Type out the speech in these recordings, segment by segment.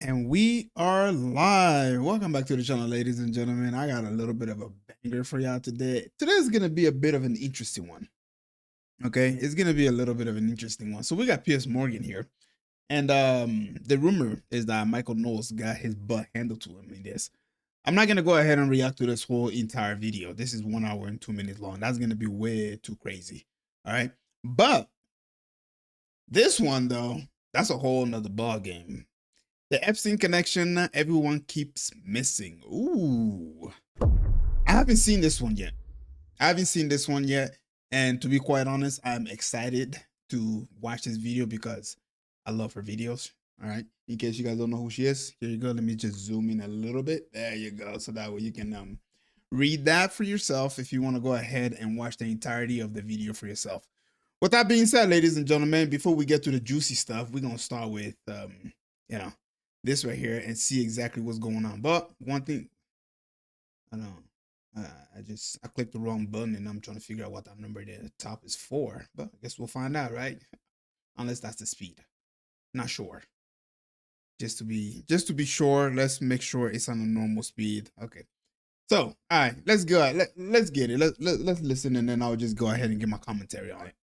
And we are live. Welcome back to the channel, ladies and gentlemen. I got a little bit of a banger for y'all today. Today's going to be a bit of an interesting one. Okay, it's going to be a little bit of an interesting one. So we got Piers Morgan here. And the rumor is that Michael Knowles got his butt handled to him in this. I'm not going to go ahead and react to this whole entire video. This is 1 hour and 2 minutes long. That's going to be way too crazy. All right. But this one, though, that's a whole nother ball game. The Epstein connection, everyone keeps missing. Ooh. I haven't seen this one yet. And to be quite honest, I'm excited to watch this video because I love her videos. All right. In case you guys don't know who she is, here you go. Let me just zoom in a little bit. There you go. So that way you can read that for yourself if you want to go ahead and watch the entirety of the video for yourself. With that being said, ladies and gentlemen, before we get to the juicy stuff, we're going to start with, this right here and see exactly what's going on. But one thing, I clicked the wrong button and I'm trying to figure out what that number there at the top is for. But I guess we'll find out, right? Unless that's the speed. Not sure. Just to be sure, let's make sure it's on a normal speed. Okay. So, all right, let's go. Let's get it. Let's listen, and then I'll just go ahead and give my commentary on it.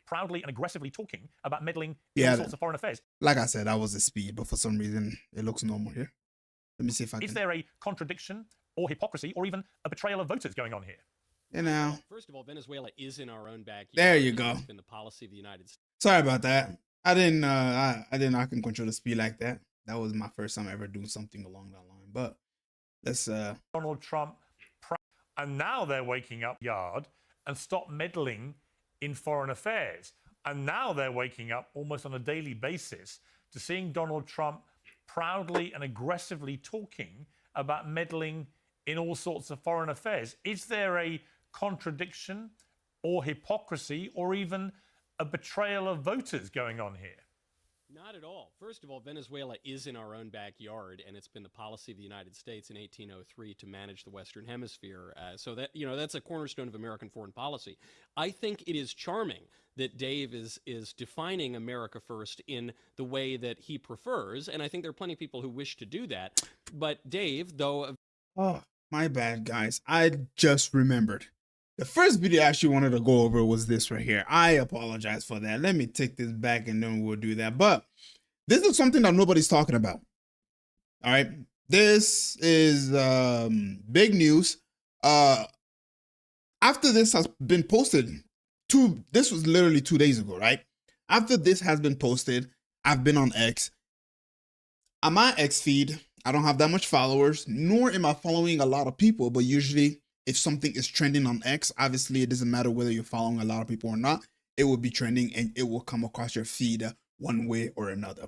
Proudly and aggressively talking about meddling in all sorts of foreign affairs. Like I said, that was the speed, but for some reason it looks normal here. Let me see if I can. Is there a contradiction or hypocrisy or even a betrayal of voters going on here? You know. First of all, Venezuela is in our own backyard. There you go. It's been the policy of the United States. Sorry about that. I didn't I can control the speed like that. That was my first time ever doing something along that line. But let's Donald Trump, and now they're waking up yard and stop meddling in foreign affairs. And now they're waking up almost on a daily basis to seeing Donald Trump proudly and aggressively talking about meddling in all sorts of foreign affairs. Is there a contradiction or hypocrisy or even a betrayal of voters going on here? Not at all. First of all, Venezuela is in our own backyard, and it's been the policy of the United States in 1803 to manage the Western Hemisphere. So that, that's a cornerstone of American foreign policy. I think it is charming that Dave is defining America first in the way that he prefers, and I think there are plenty of people who wish to do that. But Dave, though... Oh, my bad, guys. I just remembered. The first video I actually wanted to go over was this right here. I apologize for that. Let me take this back and then we'll do that. But this is something that nobody's talking about. All right. This is big news. After this has been posted, this was literally 2 days ago, right? After this has been posted, I've been on X. On my X feed, I don't have that much followers, nor am I following a lot of people, but usually if something is trending on X, obviously it doesn't matter whether you're following a lot of people or not, it will be trending and it will come across your feed one way or another.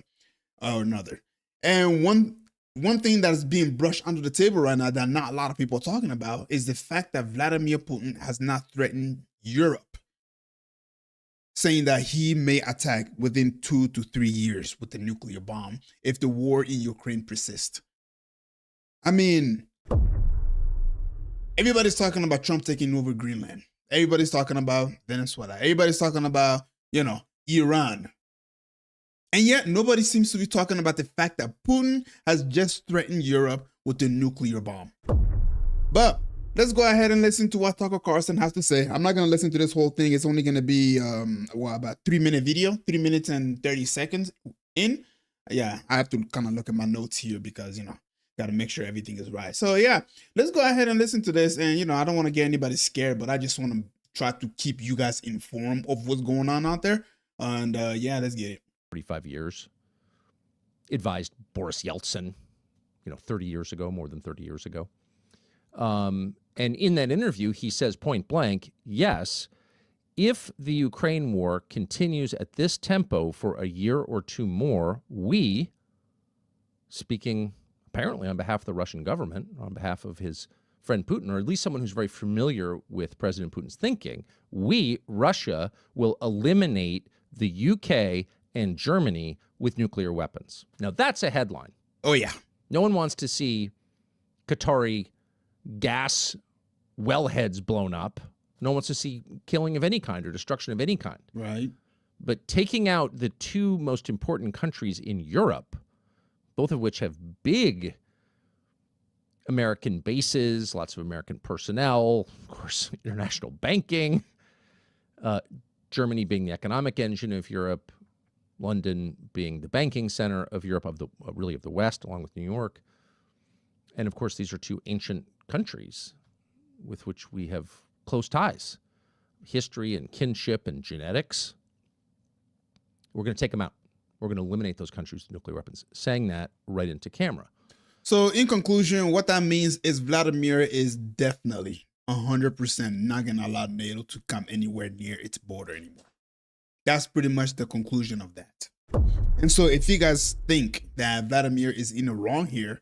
And one thing that is being brushed under the table right now that not a lot of people are talking about is the fact that Vladimir Putin has not threatened Europe, saying that he may attack within 2 to 3 years with a nuclear bomb if the war in Ukraine persists. I mean, everybody's talking about Trump taking over Greenland. Everybody's talking about Venezuela. Everybody's talking about, Iran. And yet nobody seems to be talking about the fact that Putin has just threatened Europe with a nuclear bomb. But let's go ahead and listen to what Tucker Carlson has to say. I'm not going to listen to this whole thing. It's only going to be, about 3-minute video, 3 minutes and 30 seconds in. Yeah, I have to kind of look at my notes here because, got to make sure everything is right. So yeah, let's go ahead and listen to this. And, I don't want to get anybody scared, but I just want to try to keep you guys informed of what's going on out there. And yeah, let's get it. 45 years. Advised Boris Yeltsin, 30 years ago, more than 30 years ago. And in that interview, he says point blank, yes, if the Ukraine war continues at this tempo for a year or two more, we, speaking apparently on behalf of the Russian government, on behalf of his friend Putin, or at least someone who's very familiar with President Putin's thinking, we, Russia, will eliminate the UK and Germany with nuclear weapons. Now, that's a headline. Oh, yeah. No one wants to see Qatari gas wellheads blown up. No one wants to see killing of any kind or destruction of any kind. Right. But taking out the two most important countries in Europe, both of which have big American bases, lots of American personnel, of course, international banking, Germany being the economic engine of Europe, London being the banking center of Europe, of the West, along with New York. And of course, these are two ancient countries with which we have close ties, history and kinship and genetics. We're going to take them out. We're going to eliminate those countries with nuclear weapons, saying that right into camera. So in conclusion, what that means is Vladimir is definitely 100% not going to allow NATO to come anywhere near its border anymore. That's pretty much the conclusion of that. And so if you guys think that Vladimir is in the wrong here,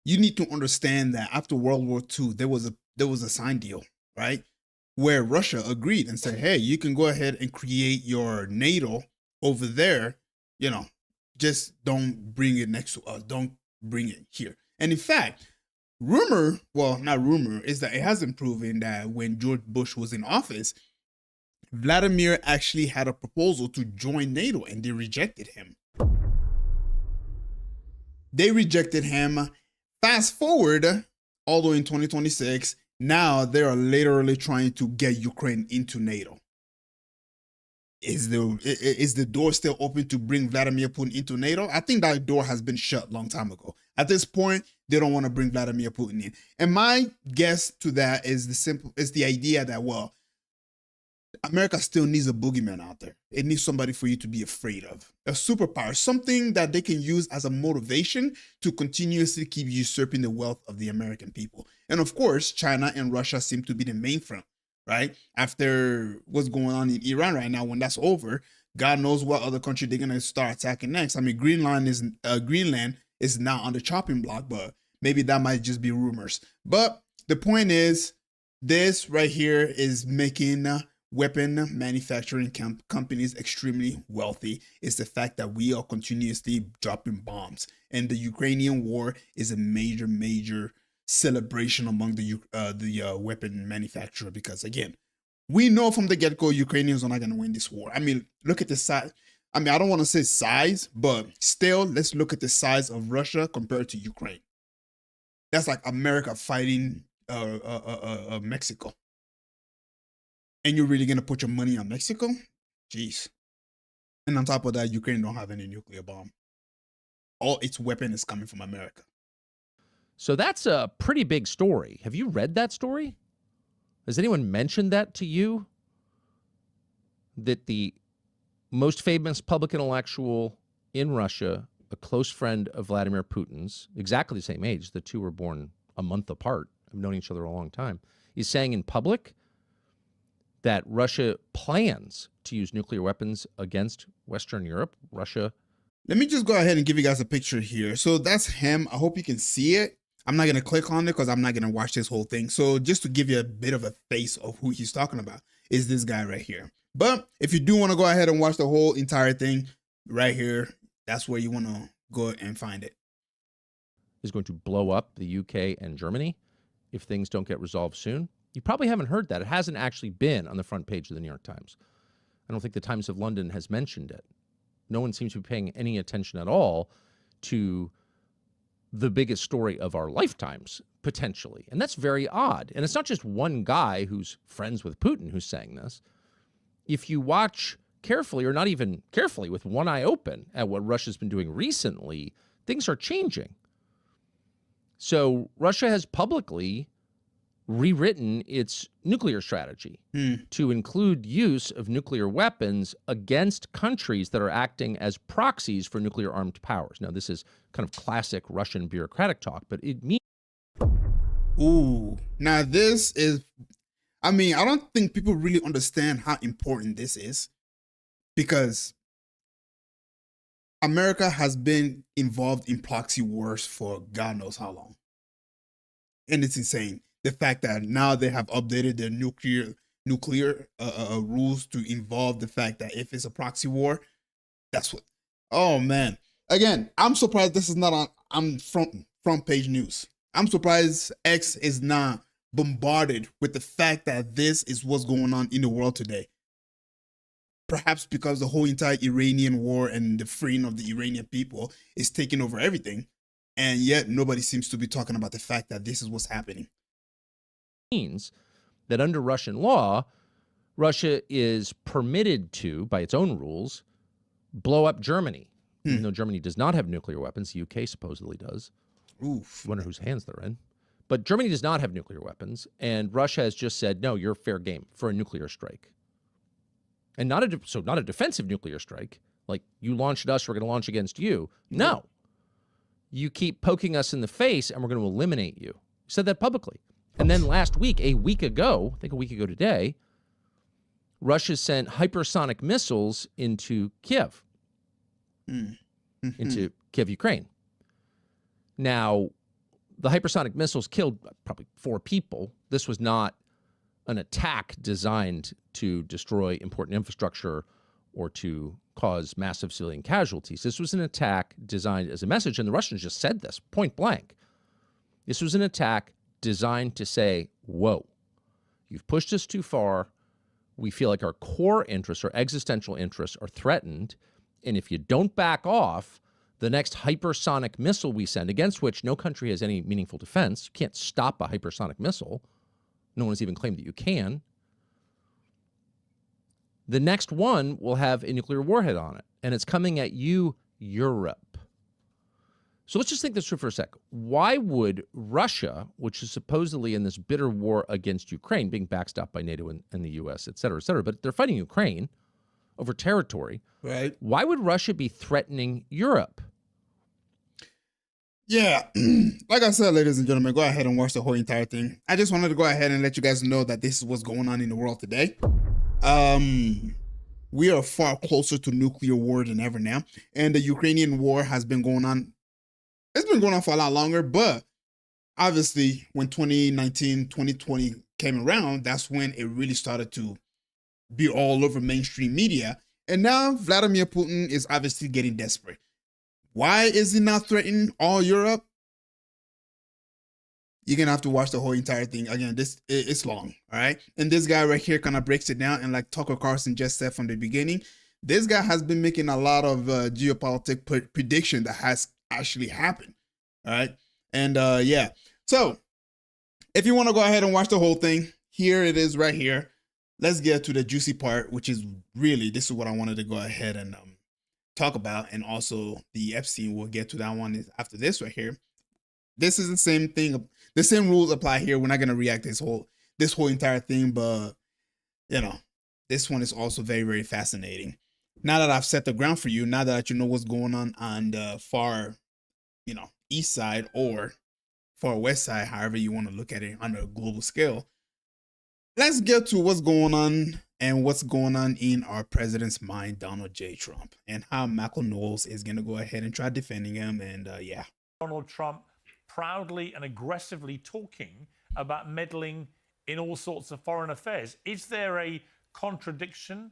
you need to understand that after World War II, there was a signed deal, right? Where Russia agreed and said, hey, you can go ahead and create your NATO over there, just don't bring it next to us. Don't bring it here. And in fact, not rumor, is that it has been proven that when George Bush was in office, Vladimir actually had a proposal to join NATO and they rejected him. Fast forward all the way in 2026. Now they are literally trying to get Ukraine into NATO. Is the door still open to bring Vladimir Putin into NATO? I think that door has been shut a long time ago. At this point, they don't want to bring Vladimir Putin in. And my guess to that is the idea that, well, America still needs a boogeyman out there. It needs somebody for you to be afraid of. A superpower, something that they can use as a motivation to continuously keep usurping the wealth of the American people. And of course, China and Russia seem to be the main front, right? After what's going on in Iran right now, when that's over, God knows what other country they're going to start attacking next. I mean, Greenland is now on the chopping block, but maybe that might just be rumors. But the point is, this right here is making weapon manufacturing companies extremely wealthy. It's the fact that we are continuously dropping bombs, and the Ukrainian war is a major celebration among the weapon manufacturer, because again, we know from the get-go Ukrainians are not going to win this war. I mean, look at the size. I mean, I don't want to say size, but still, let's look at the size of Russia compared to Ukraine. That's like America fighting Mexico. And you're really going to put your money on Mexico? Jeez. And on top of that, Ukraine don't have any nuclear bomb. All its weapon is coming from America. So that's a pretty big story. Have you read that story? Has anyone mentioned that to you? That the most famous public intellectual in Russia, a close friend of Vladimir Putin's, exactly the same age, the two were born a month apart, have known each other a long time, is saying in public that Russia plans to use nuclear weapons against Western Europe. Russia. Let me just go ahead and give you guys a picture here. So that's him. I hope you can see it. I'm not going to click on it because I'm not going to watch this whole thing. So just to give you a bit of a face of who he's talking about is this guy right here. But if you do want to go ahead and watch the whole entire thing right here, that's where you want to go and find it. Is going to blow up the UK and Germany if things don't get resolved soon. You probably haven't heard that. It hasn't actually been on the front page of the New York Times. I don't think the Times of London has mentioned it. No one seems to be paying any attention at all to the biggest story of our lifetimes, potentially. And that's very odd. And it's not just one guy who's friends with Putin who's saying this. If you watch carefully, or not even carefully, with one eye open at what Russia's been doing recently, things are changing. So Russia has publicly rewritten its nuclear strategy to include use of nuclear weapons against countries that are acting as proxies for nuclear armed powers. Now, this is kind of classic Russian bureaucratic talk, but it means... Ooh, now this is... I mean, I don't think people really understand how important this is, because America has been involved in proxy wars for God knows how long. And it's insane. The fact that now they have updated their nuclear rules to involve the fact that if it's a proxy war, that's what. Oh man! Again, I'm surprised this is not on front page news. I'm surprised X is not bombarded with the fact that this is what's going on in the world today. perhaps because the whole entire Iranian war and the freeing of the Iranian people is taking over everything. And yet nobody seems to be talking about the fact that this is what's happening. Means that under Russian law, Russia is permitted to, by its own rules, blow up Germany. Even though Germany does not have nuclear weapons, the UK supposedly does. Oof. I wonder whose hands they're in. But Germany does not have nuclear weapons, and Russia has just said, no, you're fair game for a nuclear strike. And not a defensive nuclear strike, like you launched at us, we're going to launch against you. No. You keep poking us in the face, and we're going to eliminate you. You said that publicly. And then last week, a week ago, I think a week ago today, Russia sent hypersonic missiles into Kiev, into Kiev, Ukraine. Now, the hypersonic missiles killed probably 4 people. This was not an attack designed to destroy important infrastructure or to cause massive civilian casualties. This was an attack designed as a message, and the Russians just said this point blank. This was an attack designed to say, whoa, you've pushed us too far. We feel like our core interests, our existential interests are threatened. And if you don't back off, the next hypersonic missile we send, against which no country has any meaningful defense, you can't stop a hypersonic missile. No one has even claimed that you can. The next one will have a nuclear warhead on it, and it's coming at you, Europe. So let's just think this through for a sec. Why would Russia, which is supposedly in this bitter war against Ukraine, being backstopped by NATO and the U.S., et cetera, but they're fighting Ukraine over territory. Right. Why would Russia be threatening Europe? Yeah, like I said, ladies and gentlemen, go ahead and watch the whole entire thing. I just wanted to go ahead and let you guys know that this is what's going on in the world today. We are far closer to nuclear war than ever now. And the Ukrainian war has been going on. It's been going on for a lot longer, but obviously when 2019, 2020 came around, that's when it really started to be all over mainstream media. And now Vladimir Putin is obviously getting desperate. Why is he not threatening all Europe? You're going to have to watch the whole entire thing. Again, it's long, all right? And this guy right here kind of breaks it down. And like Tucker Carlson just said from the beginning, this guy has been making a lot of geopolitical prediction that has actually happened, all right? And yeah, so if you want to go ahead and watch the whole thing, here it is right here. Let's get to the juicy part, which is really, this is what I wanted to go ahead and talk about. And also the Epstein, we'll get to that one after this right here. This is the same thing. The same rules apply here. We're not going to react this whole entire thing, but you know, this one is also very, very fascinating. Now that I've set the ground for you, now that you know what's going on the far, east side or far west side, however you want to look at it on a global scale, let's get to what's going on and what's going on in our president's mind, Donald J. Trump, and how Michael Knowles is going to go ahead and try defending him. And yeah. Donald Trump proudly and aggressively talking about meddling in all sorts of foreign affairs. Is there a contradiction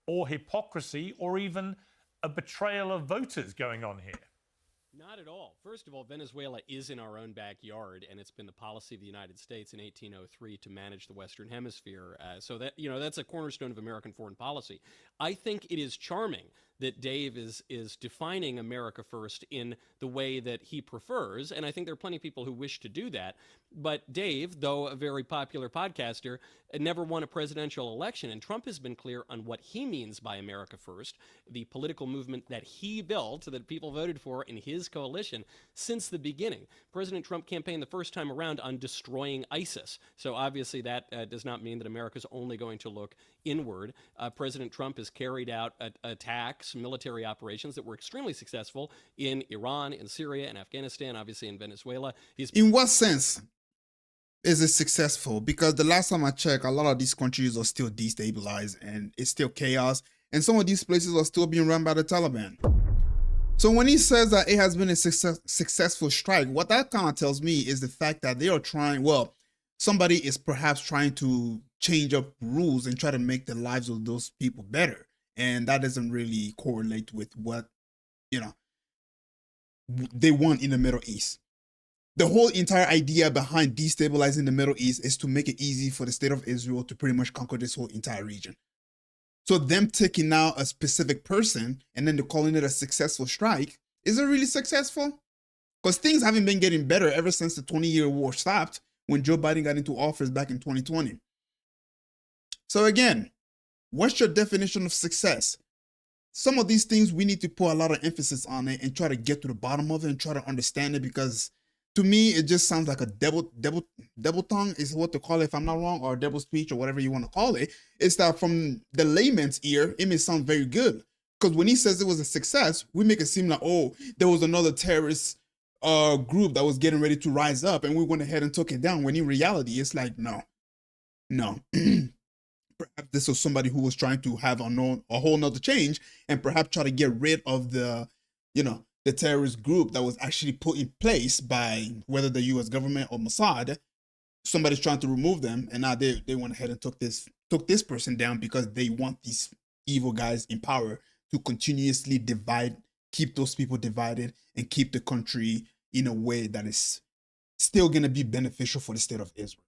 or hypocrisy or even a betrayal of voters going on here? Not at all. First of all, Venezuela is in our own backyard, and it's been the policy of the United States in 1803 to manage the Western Hemisphere. So that, that's a cornerstone of American foreign policy. I think it is charming that Dave is defining America first in the way that he prefers, and I think there are plenty of people who wish to do that. But Dave, though a very popular podcaster, never won a presidential election, and Trump has been clear on what he means by America first, the political movement that he built, that people voted for in his coalition since the beginning. President Trump campaigned the first time around on destroying ISIS, so obviously that does not mean that America's only going to look inward. President Trump has carried out attacks, military operations that were extremely successful in Iran, in Syria, in Afghanistan, obviously in Venezuela. In what sense is it successful? Because the last time I checked, a lot of these countries are still destabilized and it's still chaos. And some of these places are still being run by the Taliban. So when he says that it has been a successful strike, what that kind of tells me is the fact that they are trying, somebody is perhaps trying to change up rules and try to make the lives of those people better. And that doesn't really correlate with what, they want in the Middle East. The whole entire idea behind destabilizing the Middle East is to make it easy for the state of Israel to pretty much conquer this whole entire region. So them taking out a specific person and then they're calling it a successful strike, is it really successful? Because things haven't been getting better ever since the 20-year war stopped when Joe Biden got into office back in 2020. So again, what's your definition of success? Some of these things we need to put a lot of emphasis on it and try to get to the bottom of it and try to understand it, because to me it just sounds like a double tongue is what to call it, if I'm not wrong, or double speech or whatever you want to call it. It's that from the layman's ear, it may sound very good. Because when he says it was a success, we make it seem like, oh, there was another terrorist group that was getting ready to rise up and we went ahead and took it down, when in reality it's like, no. Perhaps this was somebody who was trying to have a whole nother change and perhaps try to get rid of the terrorist group that was actually put in place by whether the US government or Mossad. Somebody's trying to remove them, and now they went ahead and took this person down because they want these evil guys in power to continuously divide, keep those people divided, and keep the country in a way that is still going to be beneficial for the state of Israel.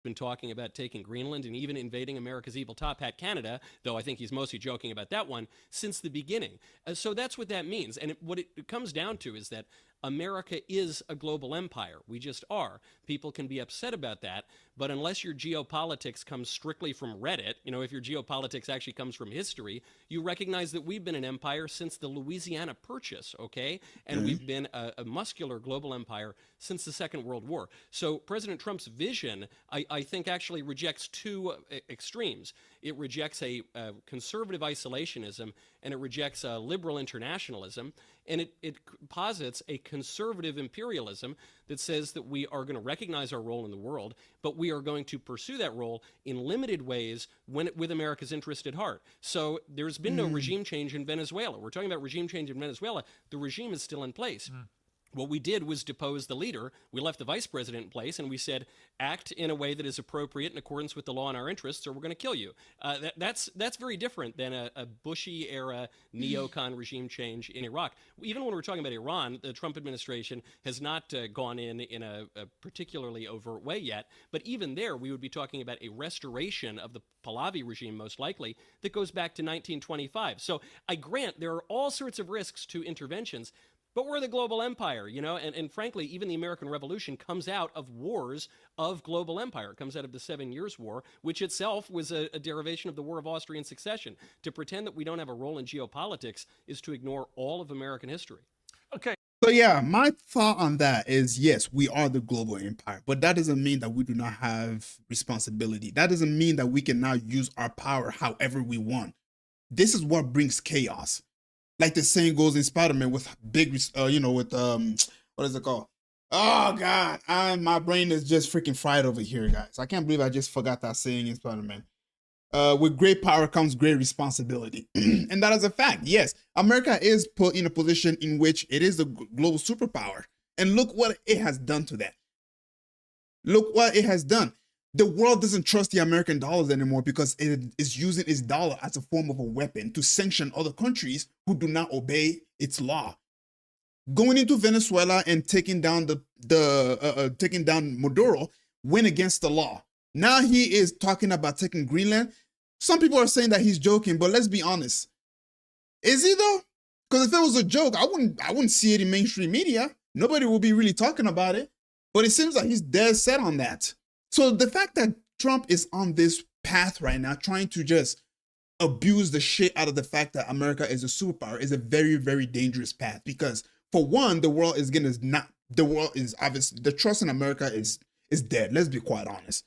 Been talking about taking Greenland and even invading America's evil top hat, Canada, though I think he's mostly joking about that one, since the beginning. So that's what that means. And what it comes down to is that America is a global empire. We just are. People can be upset about that, but unless your geopolitics comes strictly from Reddit, if your geopolitics actually comes from history, you recognize that we've been an empire since the Louisiana Purchase, okay? And we've been a muscular global empire since the Second World War. So President Trump's vision, I think, actually rejects two extremes. It rejects a conservative isolationism, and it rejects a liberal internationalism, and it posits a conservative imperialism that says that we are going to recognize our role in the world, but we are going to pursue that role in limited ways with America's interest at heart. So there's been no regime change in Venezuela. We're talking about regime change in Venezuela. The regime is still in place. What we did was depose the leader. We left the vice president in place, and we said, act in a way that is appropriate in accordance with the law and our interests, or we're going to kill you. That's very different than a Bushy-era neocon regime change in Iraq. Even when we're talking about Iran, the Trump administration has not gone in a particularly overt way yet. But even there, we would be talking about a restoration of the Pahlavi regime, most likely, that goes back to 1925. So I grant there are all sorts of risks to interventions, but we're the global empire, and frankly, even the American Revolution comes out of wars of global empire. It comes out of the 7 Years' War, which itself was a derivation of the War of Austrian Succession. To pretend that we don't have a role in geopolitics is to ignore all of American history. Okay. So yeah, my thought on that is, yes, we are the global empire, but that doesn't mean that we do not have responsibility. That doesn't mean that we can now use our power however we want. This is what brings chaos. Like the saying goes in Spider-Man with big, what is it called? Oh God, my brain is just freaking fried over here, guys. I can't believe I just forgot that saying in Spider-Man. With great power comes great responsibility. And that is a fact. Yes, America is put in a position in which it is the global superpower. And look what it has done to that. Look what it has done. The world doesn't trust the American dollars anymore because it is using its dollar as a form of a weapon to sanction other countries who do not obey its law. Going into Venezuela and taking down taking down Maduro went against the law. Now he is talking about taking Greenland. Some people are saying that he's joking, but let's be honest. Is he though? Because if it was a joke, I wouldn't see it in mainstream media. Nobody will be really talking about it. But it seems like he's dead set on that. So the fact that Trump is on this path right now, trying to just abuse the shit out of the fact that America is a superpower, is a very, very dangerous path. Because for one, the world is obviously, the trust in America is dead. Let's be quite honest.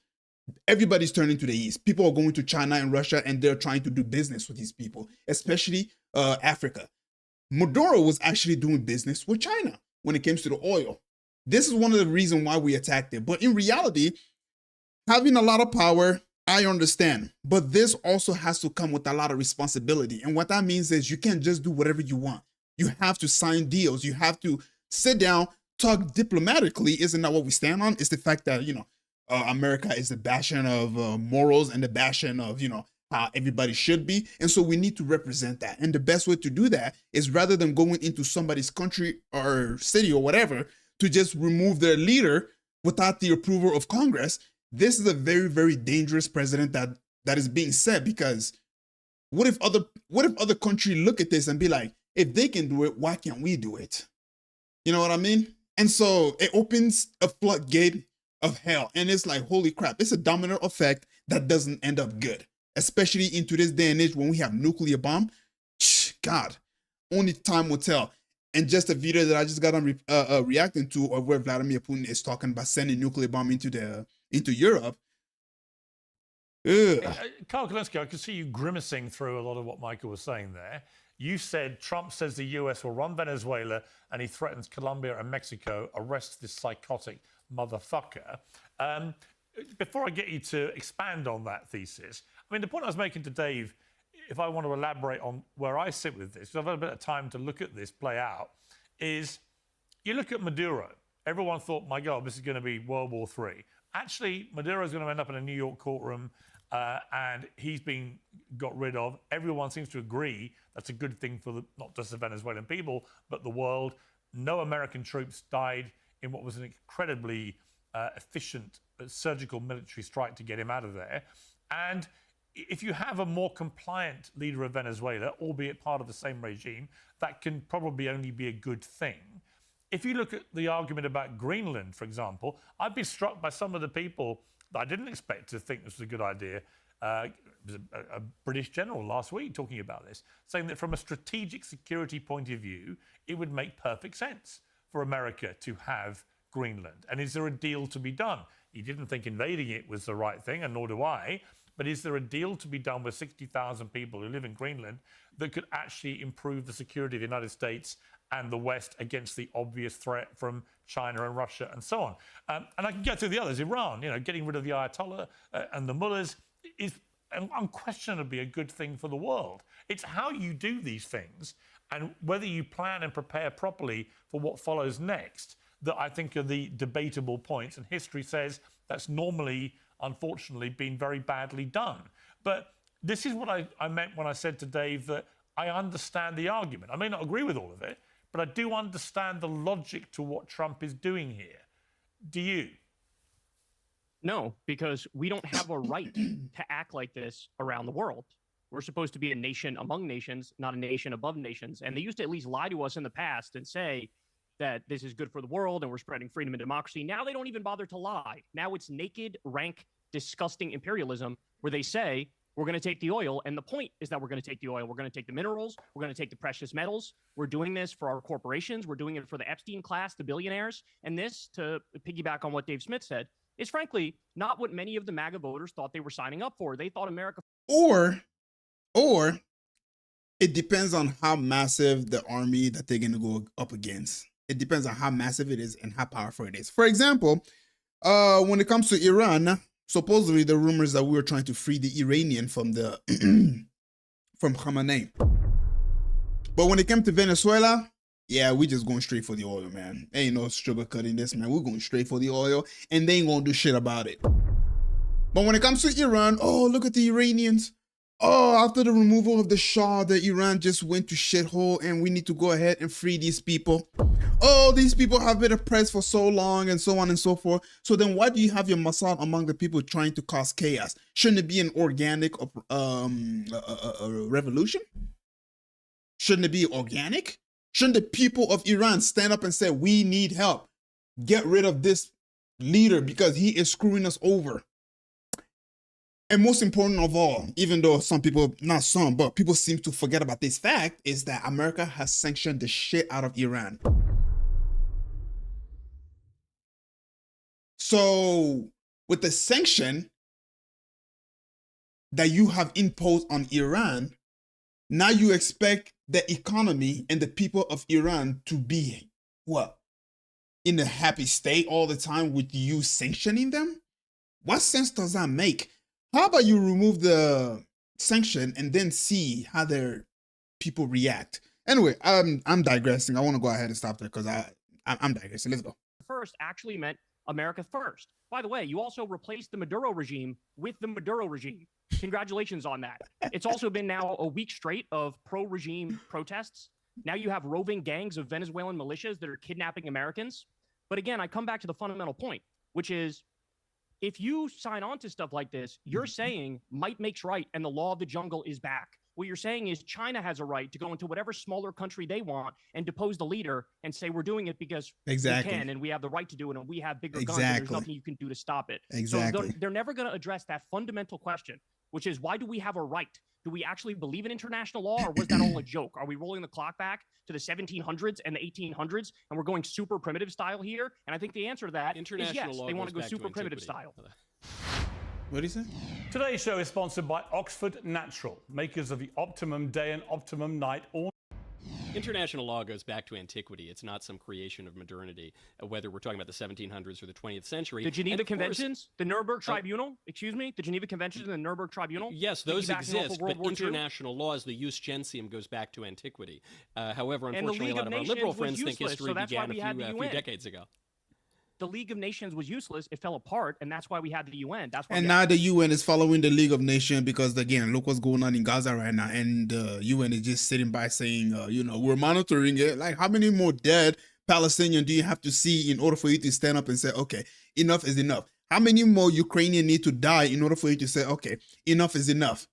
Everybody's turning to the east. People are going to China and Russia, and they're trying to do business with these people, especially Africa. Maduro was actually doing business with China when it comes to the oil. This is one of the reasons why we attacked it. But in reality, having a lot of power, I understand. But this also has to come with a lot of responsibility. And what that means is you can't just do whatever you want. You have to sign deals. You have to sit down, talk diplomatically. Isn't that what we stand on? It's the fact that, America is the bastion of morals and the bastion of, how everybody should be. And so we need to represent that. And the best way to do that is, rather than going into somebody's country or city or whatever to just remove their leader without the approval of Congress, this is a very, very dangerous president that that is being said, because what if other countries look at this and be like, if they can do it, why can't we do it? You know what I mean? And so it opens a floodgate of hell. And it's like, holy crap, it's a domino effect that doesn't end up good, especially into this day and age when we have nuclear bomb. God, only time will tell. And just a video that I just got on reacting to, of where Vladimir Putin is talking about sending nuclear bomb into Europe. Carl Kalinske, I could see you grimacing through a lot of what Michael was saying there. You said Trump says the US will run Venezuela and he threatens Colombia and Mexico. Arrest this psychotic motherfucker. Before I get you to expand on that thesis, I mean, the point I was making to Dave, if I want to elaborate on where I sit with this, because I've had a bit of time to look at this play out, is you look at Maduro. Everyone thought, my God, this is going to be World War III. Actually, Maduro is going to end up in a New York courtroom, and he's been got rid of. Everyone seems to agree that's a good thing for not just the Venezuelan people, but the world. No American troops died in what was an incredibly efficient surgical military strike to get him out of there. And if you have a more compliant leader of Venezuela, albeit part of the same regime, that can probably only be a good thing. If you look at the argument about Greenland, for example, I've been struck by some of the people that I didn't expect to think this was a good idea. It was a British general last week talking about this, saying that from a strategic security point of view, it would make perfect sense for America to have Greenland. And is there a deal to be done? He didn't think invading it was the right thing, and nor do I. But is there a deal to be done with 60,000 people who live in Greenland that could actually improve the security of the United States and the West against the obvious threat from China and Russia and so on? And I can go through the others. Iran, getting rid of the Ayatollah and the mullahs is unquestionably a good thing for the world. It's how you do these things and whether you plan and prepare properly for what follows next that I think are the debatable points. And history says that's normally, unfortunately, been very badly done. But this is what I meant when I said to Dave that I understand the argument. I may not agree with all of it, but I do understand the logic to what Trump is doing here. Do you? No, because we don't have a right to act like this around the world. We're supposed to be a nation among nations, not a nation above nations. And they used to at least lie to us in the past and say that this is good for the world and we're spreading freedom and democracy. Now they don't even bother to lie. Now it's naked, rank, disgusting imperialism where they say, we're going to take the oil. And the point is that we're going to take the oil. We're going to take the minerals. We're going to take the precious metals. We're doing this for our corporations. We're doing it for the Epstein class, the billionaires. And this, to piggyback on what Dave Smith said, is frankly not what many of the MAGA voters thought they were signing up for. They thought America... Or it depends on how massive the army that they're going to go up against. It depends on how massive it is and how powerful it is. For example, when it comes to Iran, supposedly the rumors that we were trying to free the Iranian from the from Khamenei. But when it came to Venezuela, yeah, we just going straight for the oil, man. Ain't no sugarcoating this, man. We're going straight for the oil, and they ain't gonna do shit about it. But when it comes to Iran, oh, look at the Iranians. Oh, after the removal of the Shah, the Iran just went to shithole, and we need to go ahead and free these people. Oh, these people have been oppressed for so long, and so on and so forth. So then why do you have your Mossad among the people trying to cause chaos? Shouldn't it be an organic revolution? Shouldn't it be organic? Shouldn't the people of Iran stand up and say, we need help? Get rid of this leader because he is screwing us over. And most important of all, even though some people, not some, but people seem to forget about this fact, is that America has sanctioned the shit out of Iran. So with the sanction that you have imposed on Iran, now you expect the economy and the people of Iran to be, what, in a happy state all the time with you sanctioning them? What sense does that make? How about you remove the sanction and then see how their people react? Anyway, I'm digressing. I want to go ahead and stop there because I'm digressing. Let's go. First actually meant America first. By the way, you also replaced the Maduro regime with the Maduro regime. Congratulations on that. It's also been now a week straight of pro-regime protests. Now you have roving gangs of Venezuelan militias that are kidnapping Americans. But again, I come back to the fundamental point, which is if you sign on to stuff like this, you're saying might makes right and the law of the jungle is back. What you're saying is China has a right to go into whatever smaller country they want and depose the leader and say we're doing it because we can and we have the right to do it and we have bigger guns and there's nothing you can do to stop it. Exactly. So they're never going to address that fundamental question, which is why do we have a right? Do we actually believe in international law, or was that all a joke? Are we rolling the clock back to the 1700s and the 1800s, and we're going super primitive style here? And I think the answer to that is yes, they want to go super primitive style. What do you say? Today's show is sponsored by Oxford Natural, makers of the Optimum Day and Optimum Night. International law goes back to antiquity. It's not some creation of modernity, whether we're talking about the 1700s or the 20th century. The Geneva Conventions, the Nuremberg Tribunal, the Geneva Conventions and the Nuremberg Tribunal? Yes, those exist, but international laws, the jus gentium, goes back to antiquity. However, unfortunately, a lot of our liberal friends think history began a few decades ago. The League of Nations was useless. It fell apart, and that's why we had the UN. That's why. And now the UN is following the League of Nations because, again, look what's going on in Gaza right now. And the UN is just sitting by saying, we're monitoring it. Like, how many more dead Palestinians do you have to see in order for you to stand up and say, okay, enough is enough? How many more Ukrainians need to die in order for you to say, okay, enough is enough?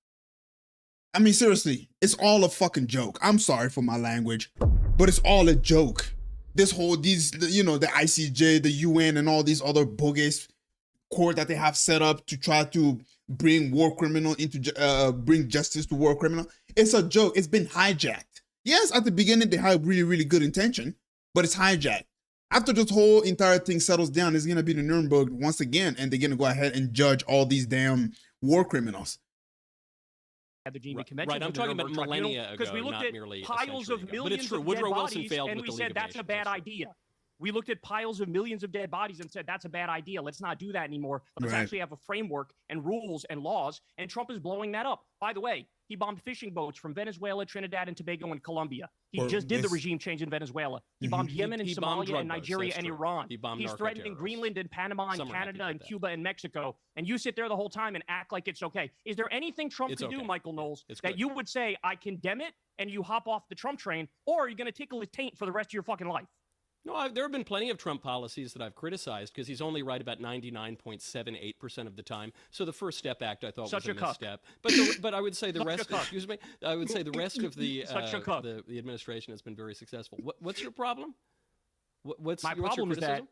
I mean, seriously, it's all a fucking joke. I'm sorry for my language, but it's all a joke. The ICJ, the UN, and all these other bogus court that they have set up to try to bring bring justice to war criminal. It's a joke. It's been hijacked. Yes, at the beginning they had really, really good intention, but it's hijacked. After this whole entire thing settles down, it's gonna be the Nuremberg once again, and they're gonna go ahead and judge all these damn war criminals. The Geneva Convention. Right, I'm talking about millennia ago, because we looked at piles of millions of dead bodies, and we said that's a bad idea. We looked at piles of millions of dead bodies and said that's a bad idea. Let's not do that anymore. Let's actually have a framework and rules and laws. And Trump is blowing that up. By the way, he bombed fishing boats from Venezuela, Trinidad, and Tobago, and Colombia. He just did the regime change in Venezuela. He bombed Yemen and Somalia and Nigeria and Iran. He's threatening Greenland and Panama and Canada and Cuba and Mexico. And you sit there the whole time and act like it's okay. Is there anything Trump can do, Michael Knowles, that you would say, I condemn it, and you hop off the Trump train, or are you going to tickle his taint for the rest of your fucking life? No, there have been plenty of Trump policies that I've criticized because he's only right about 99.78% of the time. So the First Step Act I thought was a misstep. But I would say the rest. Excuse me. I would say the rest of the administration has been very successful. What's your problem? What's my your problem? Is that criticism?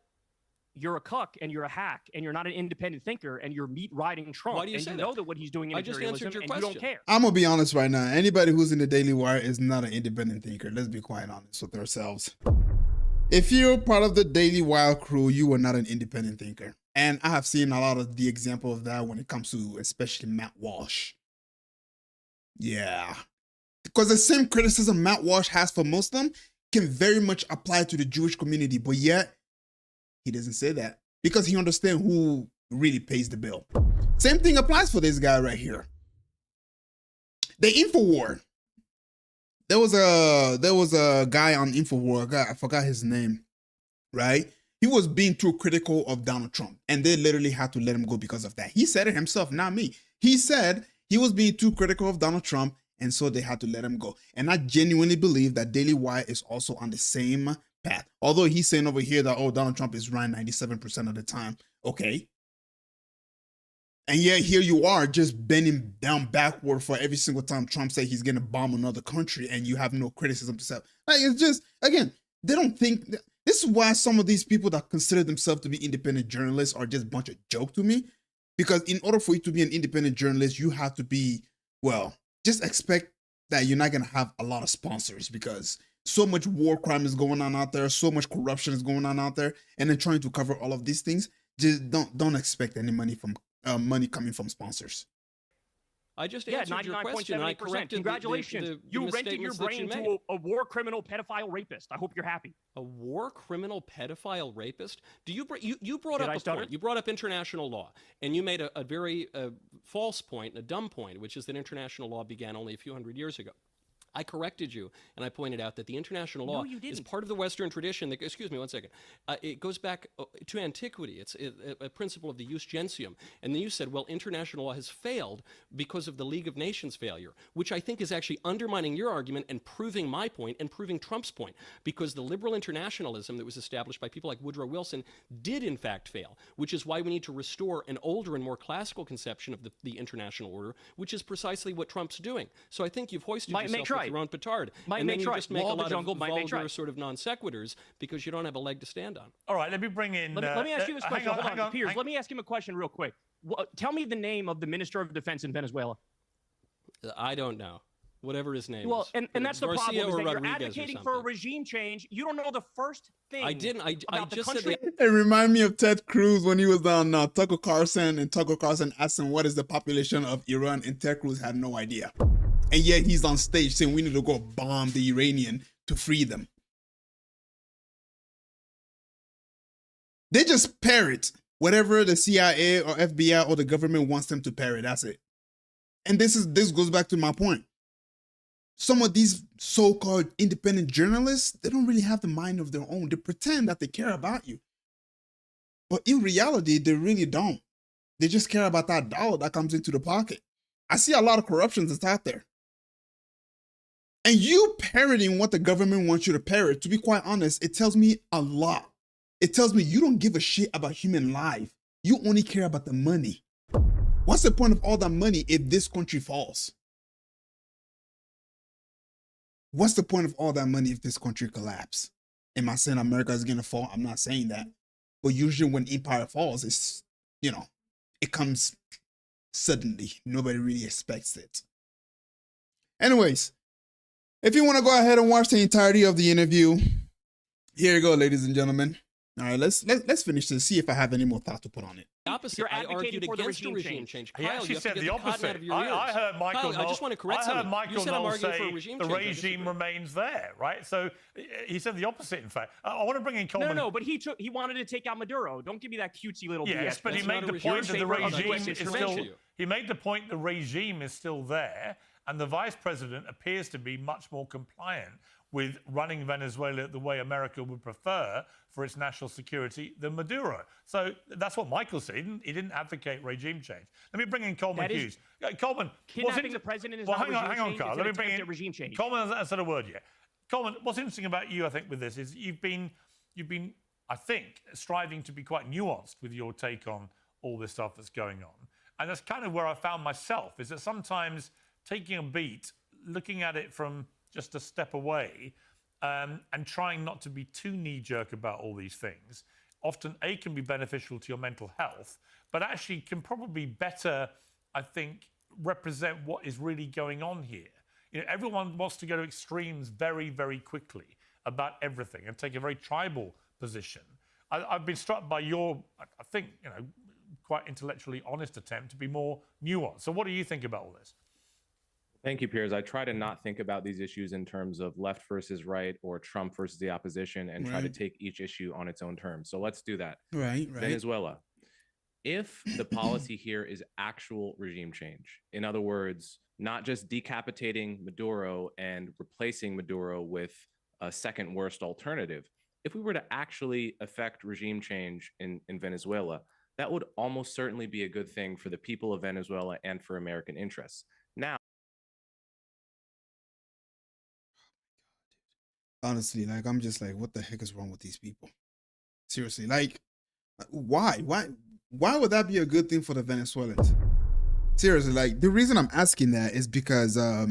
you're a cuck and you're a hack and you're not an independent thinker and you're meat riding Trump. Why do you say and that? You know that what he's doing in imperialism and you don't care. I'm gonna be honest right now. Anybody who's in the Daily Wire is not an independent thinker. Let's be quite honest with ourselves. If you're part of the Daily Wire crew, you are not an independent thinker. And I have seen a lot of the example of that when it comes to especially Matt Walsh. Yeah. Because the same criticism Matt Walsh has for Muslim can very much apply to the Jewish community, but yet he doesn't say that because he understands who really pays the bill. Same thing applies for this guy right here. The InfoWar. There was a guy on InfoWar, I forgot his name, right? He was being too critical of Donald Trump, and they literally had to let him go because of that. He said it himself, not me. He said he was being too critical of Donald Trump, and so they had to let him go. And I genuinely believe that Daily Wire is also on the same path. Although he's saying over here that, oh, Donald Trump is right 97% of the time. Okay. And yet here you are just bending down backward for every single time Trump says he's going to bomb another country and you have no criticism to say. Like, it's just, again, they don't think, this is why some of these people that consider themselves to be independent journalists are just a bunch of joke to me. Because in order for you to be an independent journalist, you have to be, well, just expect that you're not going to have a lot of sponsors because so much war crime is going on out there, so much corruption is going on out there, and then trying to cover all of these things, just don't expect any money coming from sponsors. I just answered your question. I corrected Congratulations. You rented your brain to a war criminal, pedophile, rapist. I hope you're happy. A war criminal, pedophile, rapist? You brought up a point. You brought up international law, and you made a very false point, a dumb point, which is that international law began only a few hundred years ago. I corrected you, and I pointed out that the international law you is didn't. part of the Western tradition. That, excuse me one second. It goes back to antiquity. It's a principle of the jus gentium. And then you said, well, international law has failed because of the League of Nations failure, which I think is actually undermining your argument and proving my point and proving Trump's point, because the liberal internationalism that was established by people like Woodrow Wilson did in fact fail, which is why we need to restore an older and more classical conception of the international order, which is precisely what Trump's doing. So I think you've hoisted yourself with your own petard. And then you just make a lot of vulgar sort of non sequiturs because you don't have a leg to stand on. All right, let me bring in. Let me ask you this question. Hang on, Piers, let me ask him a question real quick. Tell me the name of the Minister of Defense in Venezuela. I don't know. Whatever his name Well, is. and that's the Garcia problem, is that you're Rodriguez advocating for a regime change. You don't know the first thing. I didn't. I just said country. that. It reminded me of Ted Cruz when he was on Tucker Carlson, and Tucker Carlson asked him what is the population of Iran, and Ted Cruz had no idea. And yet he's on stage saying we need to go bomb the Iranian to free them. They just parrot whatever the CIA or FBI or the government wants them to parrot. That's it. And this goes back to my point. Some of these so-called independent journalists, they don't really have the mind of their own. They pretend that they care about you. But in reality, they really don't. They just care about that dollar that comes into the pocket. I see a lot of corruption that's out there. And you parroting what the government wants you to parrot, to be quite honest, it tells me a lot. It tells me you don't give a shit about human life. You only care about the money. What's the point of all that money if this country falls? What's the point of all that money if this country collapses? Am I saying America is going to fall? I'm not saying that. But usually when empire falls, it's, it comes suddenly. Nobody really expects it. Anyways, if you want to go ahead and watch the entirety of the interview, here you go, ladies and gentlemen. All right, let's finish this. See if I have any more thought to put on it. Opposite. You're I advocating argued for the against regime change. He Kyle, actually you have to said get the cotton opposite. out of your I ears. heard Michael. Kyle, I just want to correct I heard something. Michael You said I'm Knowles arguing for a say regime the change. I regime disagree. remains there, right? So he said the opposite. In fact, I want to bring in Coleman. No, but he wanted to take out Maduro. Don't give me that cutesy little Yes, BS. but he That's made not the a regime point that the favor of regime US is still. intervention. He made the point the regime is still there, and the vice president appears to be much more compliant with running Venezuela the way America would prefer for its national security than Maduro. So that's what Michael said. He didn't advocate regime change. Let me bring in Coleman Hughes. Coleman, Kidnapping the president is well, not hang on, change, Carl. it's Let an me bring attempt in at regime change. Coleman hasn't said a word yet. Coleman, what's interesting about you, I think, with this is you've been, I think, striving to be quite nuanced with your take on all this stuff that's going on. And that's kind of where I found myself, is that sometimes taking a beat, looking at it from just a step away, and trying not to be too knee-jerk about all these things, often can be beneficial to your mental health, but actually can probably better, I think, represent what is really going on here. Everyone wants to go to extremes very, very quickly about everything and take a very tribal position. I've been struck by your, I think, quite intellectually honest attempt to be more nuanced. So what do you think about all this? Thank you, Piers. I try to not think about these issues in terms of left versus right or Trump versus the opposition, and try to take each issue on its own terms. So let's do that. Right. Venezuela. If the policy here is actual regime change, in other words, not just decapitating Maduro and replacing Maduro with a second worst alternative, if we were to actually effect regime change in Venezuela, that would almost certainly be a good thing for the people of Venezuela and for American interests. Now, honestly, I'm just like, what the heck is wrong with these people? Seriously, why would that be a good thing for the Venezuelans? Seriously, the reason I'm asking that is because are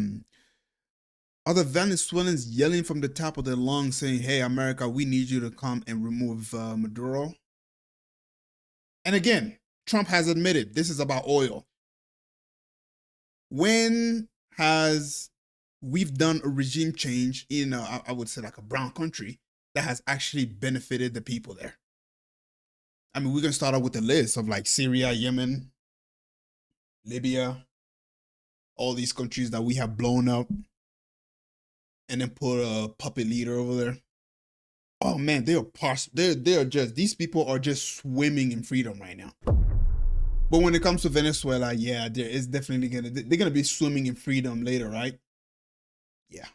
the Venezuelans yelling from the top of their lungs saying, hey, America, we need you to come and remove Maduro? And again, Trump has admitted this is about oil. When has we've done a regime change in, I would say, like a brown country that has actually benefited the people there? I mean, we can start out with a list of Syria, Yemen, Libya, all these countries that we have blown up and then put a puppet leader over there. Oh man, these people are just swimming in freedom right now. But when it comes to Venezuela, yeah, they're gonna be swimming in freedom later, right? Yeah.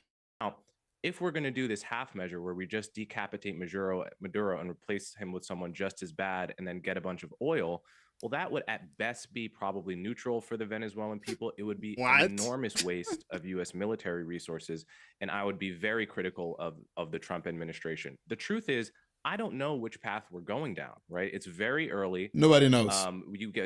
if we're going to do this half measure where we just decapitate Maduro and replace him with someone just as bad and then get a bunch of oil, well, that would at best be probably neutral for the Venezuelan people. It would be an enormous waste of U.S. military resources, and I would be very critical of the Trump administration. The truth is, I don't know which path we're going down, right? It's very early. Nobody knows.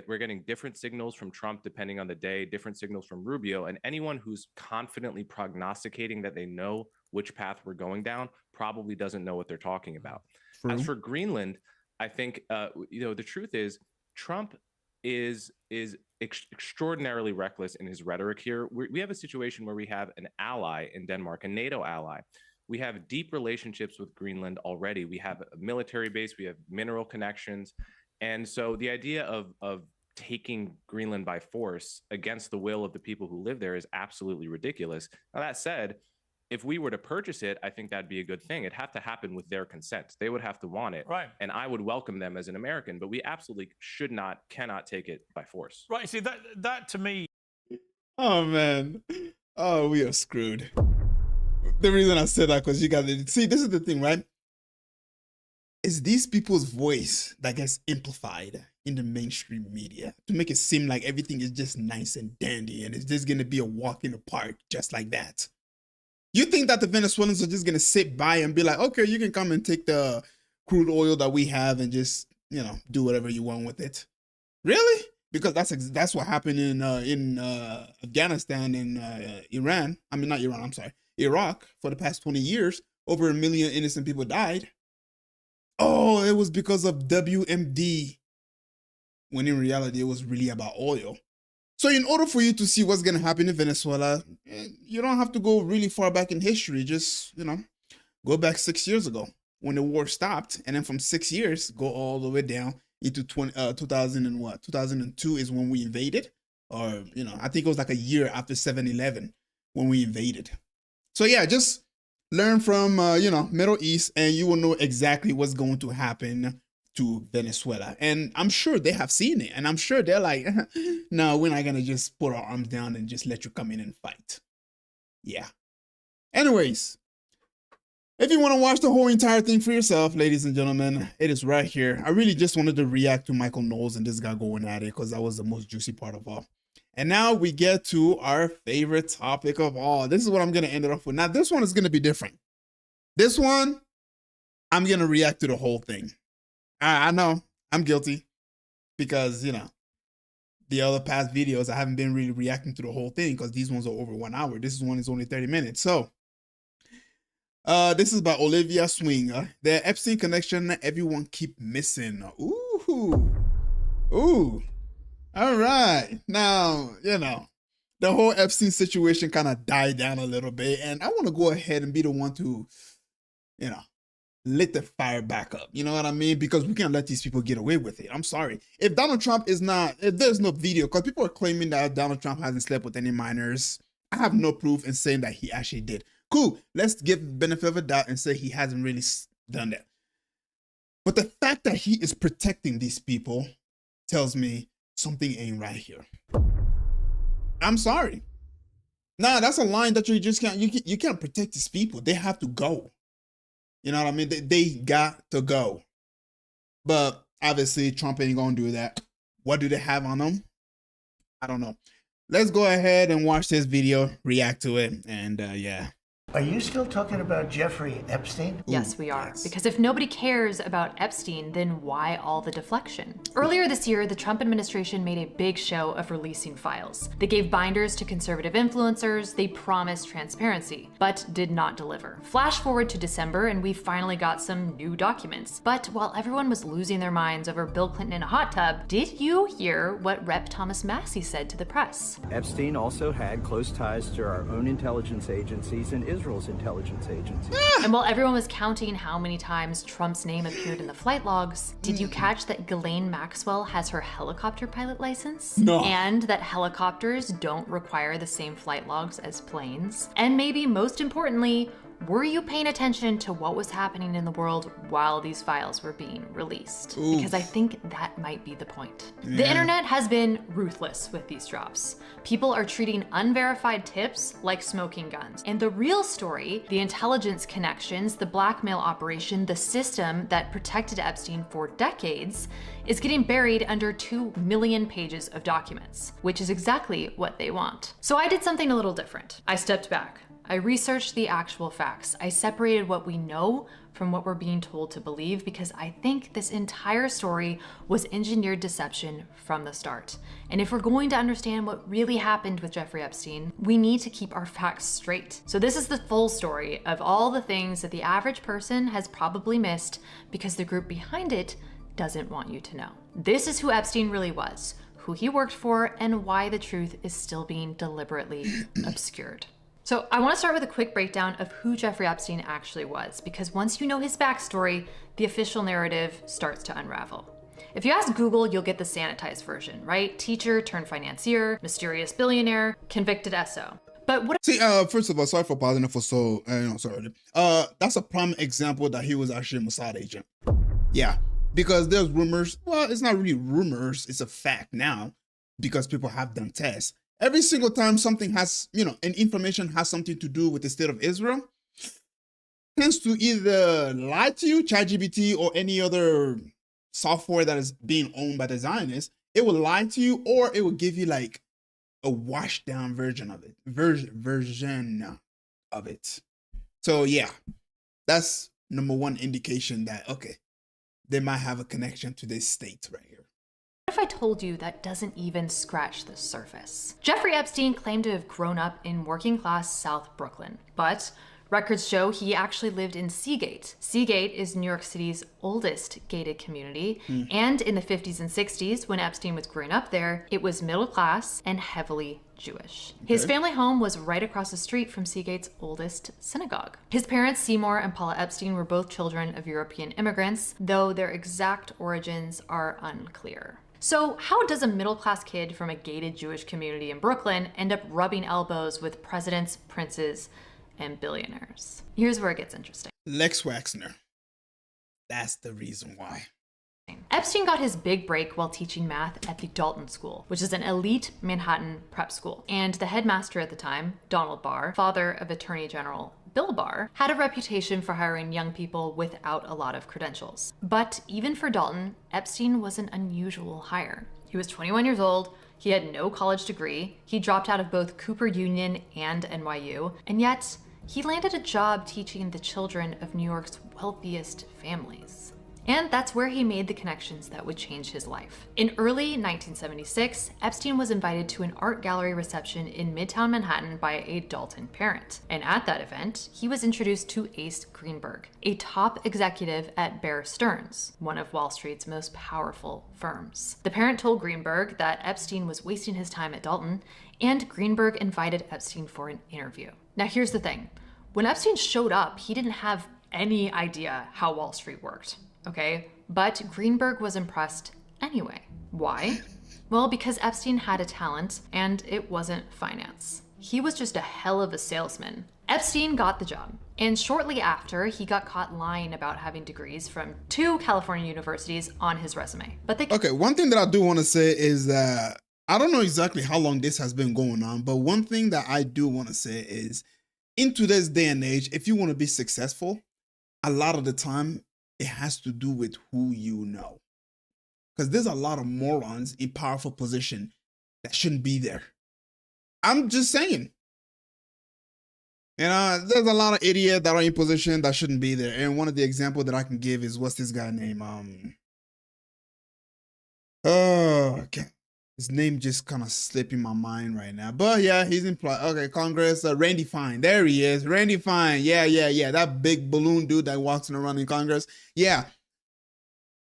We're getting different signals from Trump depending on the day, different signals from Rubio, and anyone who's confidently prognosticating that they know which path we're going down probably doesn't know what they're talking about. True. As for Greenland, I think the truth is Trump is extraordinarily reckless in his rhetoric here. We have a situation where we have an ally in Denmark, a NATO ally. We have deep relationships with Greenland already. We have a military base, we have mineral connections. And so the idea of taking Greenland by force against the will of the people who live there is absolutely ridiculous. Now, that said, if we were to purchase it, I think that'd be a good thing. It'd have to happen with their consent. They would have to want it. Right. And I would welcome them as an American, but we absolutely cannot take it by force. Right. See, that to me. Oh, man. Oh, we are screwed. The reason I said that, because you got to see, this is the thing, right? It's these people's voice that gets amplified in the mainstream media to make it seem like everything is just nice and dandy and it's just going to be a walk in the park just like that. You think that the Venezuelans are just going to sit by and be like, okay, you can come and take the crude oil that we have and just, do whatever you want with it? Really? Because that's what happened in Afghanistan and Iran. I mean, not Iran, I'm sorry. Iraq for the past 20 years. Over 1 million innocent people died. Oh, it was because of WMD. When in reality, it was really about oil. So in order for you to see what's going to happen in Venezuela, you don't have to go really far back in history. Just, go back 6 years ago when the war stopped. And then from 6 years, go all the way down into 2000 and what? 2002 is when we invaded. Or, I think it was like a year after 7/11 when we invaded. So yeah, just learn from, Middle East and you will know exactly what's going to happen to Venezuela. And I'm sure they have seen it. And I'm sure they're like, no, we're not going to just put our arms down and just let you come in and fight. Yeah. Anyways, if you want to watch the whole entire thing for yourself, ladies and gentlemen, it is right here. I really just wanted to react to Michael Knowles and this guy going at it because that was the most juicy part of all. And now we get to our favorite topic of all. This is what I'm going to end it off with. Now, this one is going to be different. This one, I'm going to react to the whole thing. I know I'm guilty because, the other past videos, I haven't been really reacting to the whole thing because these ones are over 1 hour. This one is only 30 minutes. So this is by Olivia Swing. The Epstein connection everyone keep missing. Ooh. All right. Now, the whole Epstein situation kind of died down a little bit. And I want to go ahead and be the one to, lit the fire back up. You know what I mean? Because we can't let these people get away with it. I'm sorry. If Donald Trump if there's no video, because people are claiming that Donald Trump hasn't slept with any minors. I have no proof in saying that he actually did. Cool. Let's give benefit of a doubt and say he hasn't really done that. But the fact that he is protecting these people tells me something ain't right here. I'm sorry. Nah, that's a line that you just can't, you can't protect these people. They have to go. You know what I mean? They got to go. But obviously Trump ain't gonna do that. What do they have on them? I don't know. Let's go ahead and watch this video, react to it, and yeah. Are you still talking about Jeffrey Epstein? Yes, we are. Because if nobody cares about Epstein, then why all the deflection? Earlier this year, the Trump administration made a big show of releasing files. They gave binders to conservative influencers, they promised transparency, but did not deliver. Flash forward to December, and we finally got some new documents. But while everyone was losing their minds over Bill Clinton in a hot tub, did you hear what Rep. Thomas Massie said to the press? Epstein also had close ties to our own intelligence agencies and Israel's intelligence agency. And while everyone was counting how many times Trump's name appeared in the flight logs, did you catch that Ghislaine Maxwell has her helicopter pilot license? No. And that helicopters don't require the same flight logs as planes? And maybe most importantly, Were you paying attention to what was happening in the world while these files were being released? Because I think that might be the point. The internet has been ruthless with these drops. People are treating unverified tips like smoking guns. And the real story, the intelligence connections, the blackmail operation, the system that protected Epstein for decades, is getting buried under 2 million pages of documents, which is exactly what they want. So I did something a little different. I stepped back. I researched the actual facts. I separated what we know from what we're being told to believe, because I think this entire story was engineered deception from the start. And if we're going to understand what really happened with Jeffrey Epstein, we need to keep our facts straight. So this is the full story of all the things that the average person has probably missed because the group behind it doesn't want you to know. This is who Epstein really was, who he worked for, and why the truth is still being deliberately obscured. So I want to start with a quick breakdown of who Jeffrey Epstein actually was, because once you know his backstory, the official narrative starts to unravel. If you ask Google, you'll get the sanitized version, right? Teacher turned financier, mysterious billionaire, convicted SO. But what? See, first of all, sorry for pausing it for sorry. That's a prime example that he was actually a Mossad agent. Yeah, because there's rumors. Well, it's not really rumors; it's a fact now, because people have done tests. Every single time something has, and information has something to do with the state of Israel, tends to either lie to you, ChatGPT, or any other software that is being owned by the Zionists. It will lie to you, or it will give you like a washed down version of it. Version of it. So yeah, that's number one indication that, okay, they might have a connection to this state right here. What if I told you that doesn't even scratch the surface? Jeffrey Epstein claimed to have grown up in working class South Brooklyn, but records show he actually lived in Seagate. Seagate is New York City's oldest gated community, and in the 50s and 60s, when Epstein was growing up there, it was middle class and heavily Jewish. His family home was right across the street from Seagate's oldest synagogue. His parents, Seymour and Paula Epstein, were both children of European immigrants, though their exact origins are unclear. So how does a middle-class kid from a gated Jewish community in Brooklyn end up rubbing elbows with presidents, princes, and billionaires? Here's where it gets interesting. Lex Waxner. That's the reason why. Epstein got his big break while teaching math at the Dalton School, which is an elite Manhattan prep school. And the headmaster at the time, Donald Barr, father of Attorney General Bill Barr, had a reputation for hiring young people without a lot of credentials. But even for Dalton, Epstein was an unusual hire. He was 21 years old, he had no college degree, he dropped out of both Cooper Union and NYU, and yet he landed a job teaching the children of New York's wealthiest families. And that's where he made the connections that would change his life. In early 1976, Epstein was invited to an art gallery reception in Midtown Manhattan by a Dalton parent. And at that event, he was introduced to Ace Greenberg, a top executive at Bear Stearns, one of Wall Street's most powerful firms. The parent told Greenberg that Epstein was wasting his time at Dalton, and Greenberg invited Epstein for an interview. Now here's the thing. When Epstein showed up, he didn't have any idea how Wall Street worked. Okay, but Greenberg was impressed anyway. Why? Well, because Epstein had a talent, and it wasn't finance. He was just a hell of a salesman. Epstein got the job, and shortly after, he got caught lying about having degrees from 2 California universities on his resume. But Okay, one thing that I do want to say is that I don't know exactly how long this has been going on, but one thing that I do want to say is, in today's day and age, if you want to be successful, a lot of the time, it has to do with who you know. Because there's a lot of morons in powerful position that shouldn't be there. I'm just saying. There's a lot of idiots that are in position that shouldn't be there. And one of the examples that I can give is, what's this guy name? Okay. His name just kind of slipping my mind right now. But yeah, he's in Congress. Randy Fine. There he is. Randy Fine. Yeah. That big balloon dude that walks around in Congress. Yeah.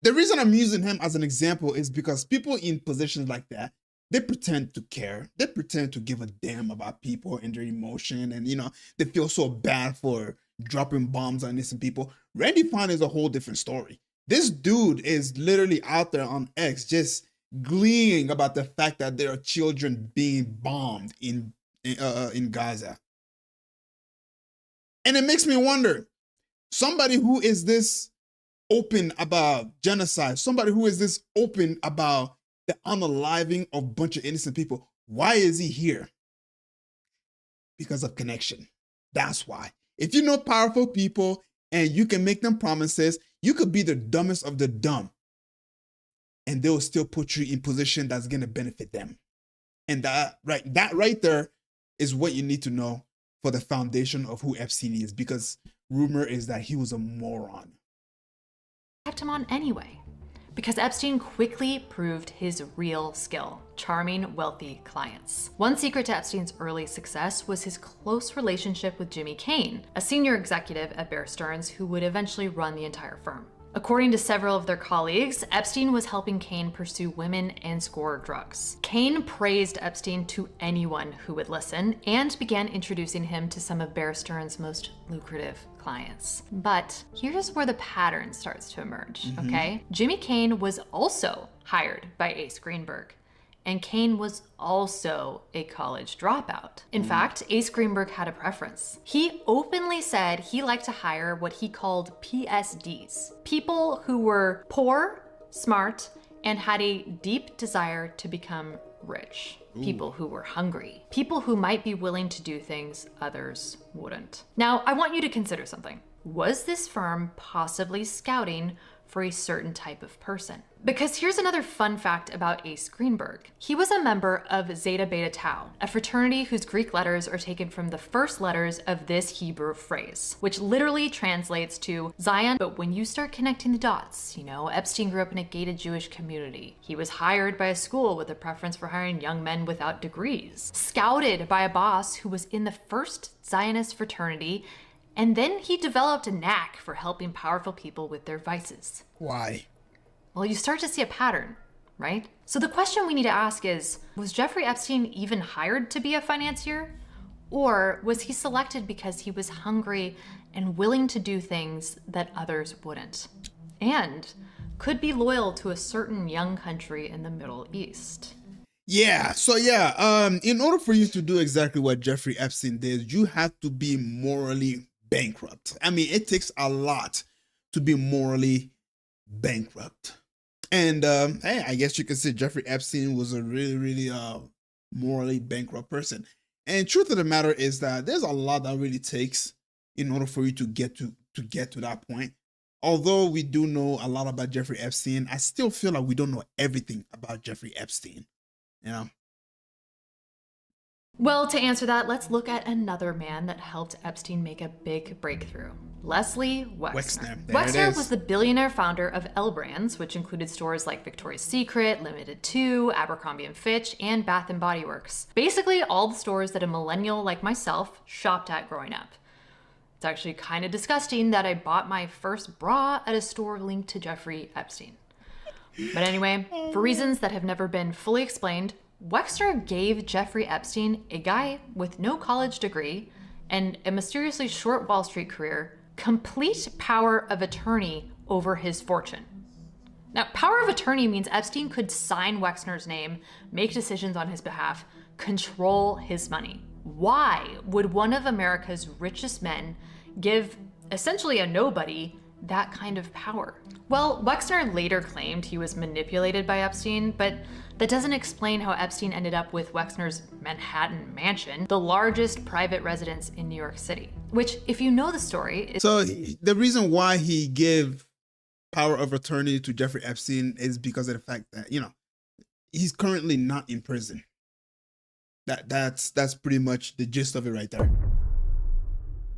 The reason I'm using him as an example is because people in positions like that, they pretend to care. They pretend to give a damn about people and their emotion. And, they feel so bad for dropping bombs on innocent people. Randy Fine is a whole different story. This dude is literally out there on X just gleeing about the fact that there are children being bombed in Gaza. And it makes me wonder, somebody who is this open about genocide, somebody who is this open about the unaliving of a bunch of innocent people, why is he here? Because of connection. That's why. If you know powerful people and you can make them promises, you could be the dumbest of the dumb, and they'll still put you in position that's going to benefit them. And that right there is what you need to know for the foundation of who Epstein is, because rumor is that he was a moron. Kept him on anyway, because Epstein quickly proved his real skill, charming wealthy clients. One secret to Epstein's early success was his close relationship with Jimmy Kane, a senior executive at Bear Stearns who would eventually run the entire firm. According to several of their colleagues, Epstein was helping Kane pursue women and score drugs. Kane praised Epstein to anyone who would listen and began introducing him to some of Bear Stearns' most lucrative clients. But here's where the pattern starts to emerge, okay? Jimmy Kane was also hired by Ace Greenberg, and Kane was also a college dropout. In fact, Ace Greenberg had a preference. He openly said he liked to hire what he called PSDs, people who were poor, smart, and had a deep desire to become rich. People who were hungry. People who might be willing to do things others wouldn't. Now, I want you to consider something. Was this firm possibly scouting for a certain type of person? Because here's another fun fact about Ace Greenberg. He was a member of Zeta Beta Tau, a fraternity whose Greek letters are taken from the first letters of this Hebrew phrase, which literally translates to Zion. But when you start connecting the dots, Epstein grew up in a gated Jewish community. He was hired by a school with a preference for hiring young men without degrees, scouted by a boss who was in the first Zionist fraternity, and then he developed a knack for helping powerful people with their vices. Why? Well, you start to see a pattern, right? So the question we need to ask is, was Jeffrey Epstein even hired to be a financier? Or was he selected because he was hungry and willing to do things that others wouldn't? And could be loyal to a certain young country in the Middle East. Yeah, in order for you to do exactly what Jeffrey Epstein did, you have to be morally bankrupt. I mean, it takes a lot to be morally bankrupt. And hey, I guess you could say Jeffrey Epstein was a really morally bankrupt person. And truth of the matter is that there's a lot that really takes in order for you to get to that point. Although we do know a lot about Jeffrey Epstein, I still feel like we don't know everything about Jeffrey Epstein. Well, to answer that, let's look at another man that helped Epstein make a big breakthrough. Leslie Wexner. Wexner was the billionaire founder of L Brands, which included stores like Victoria's Secret, Limited Too, Abercrombie & Fitch, and Bath & Body Works. Basically all the stores that a millennial like myself shopped at growing up. It's actually kind of disgusting that I bought my first bra at a store linked to Jeffrey Epstein. But anyway, for reasons that have never been fully explained, Wexner gave Jeffrey Epstein, a guy with no college degree and a mysteriously short Wall Street career, complete power of attorney over his fortune. Now, power of attorney means Epstein could sign Wexner's name, make decisions on his behalf, control his money. Why would one of America's richest men give essentially a nobody that kind of power? Well, Wexner later claimed he was manipulated by Epstein, but that doesn't explain how Epstein ended up with Wexner's Manhattan mansion, the largest private residence in New York City, which, if you know the story, is... So the reason why he gave power of attorney to Jeffrey Epstein is because of the fact that, he's currently not in prison. That's pretty much the gist of it right there.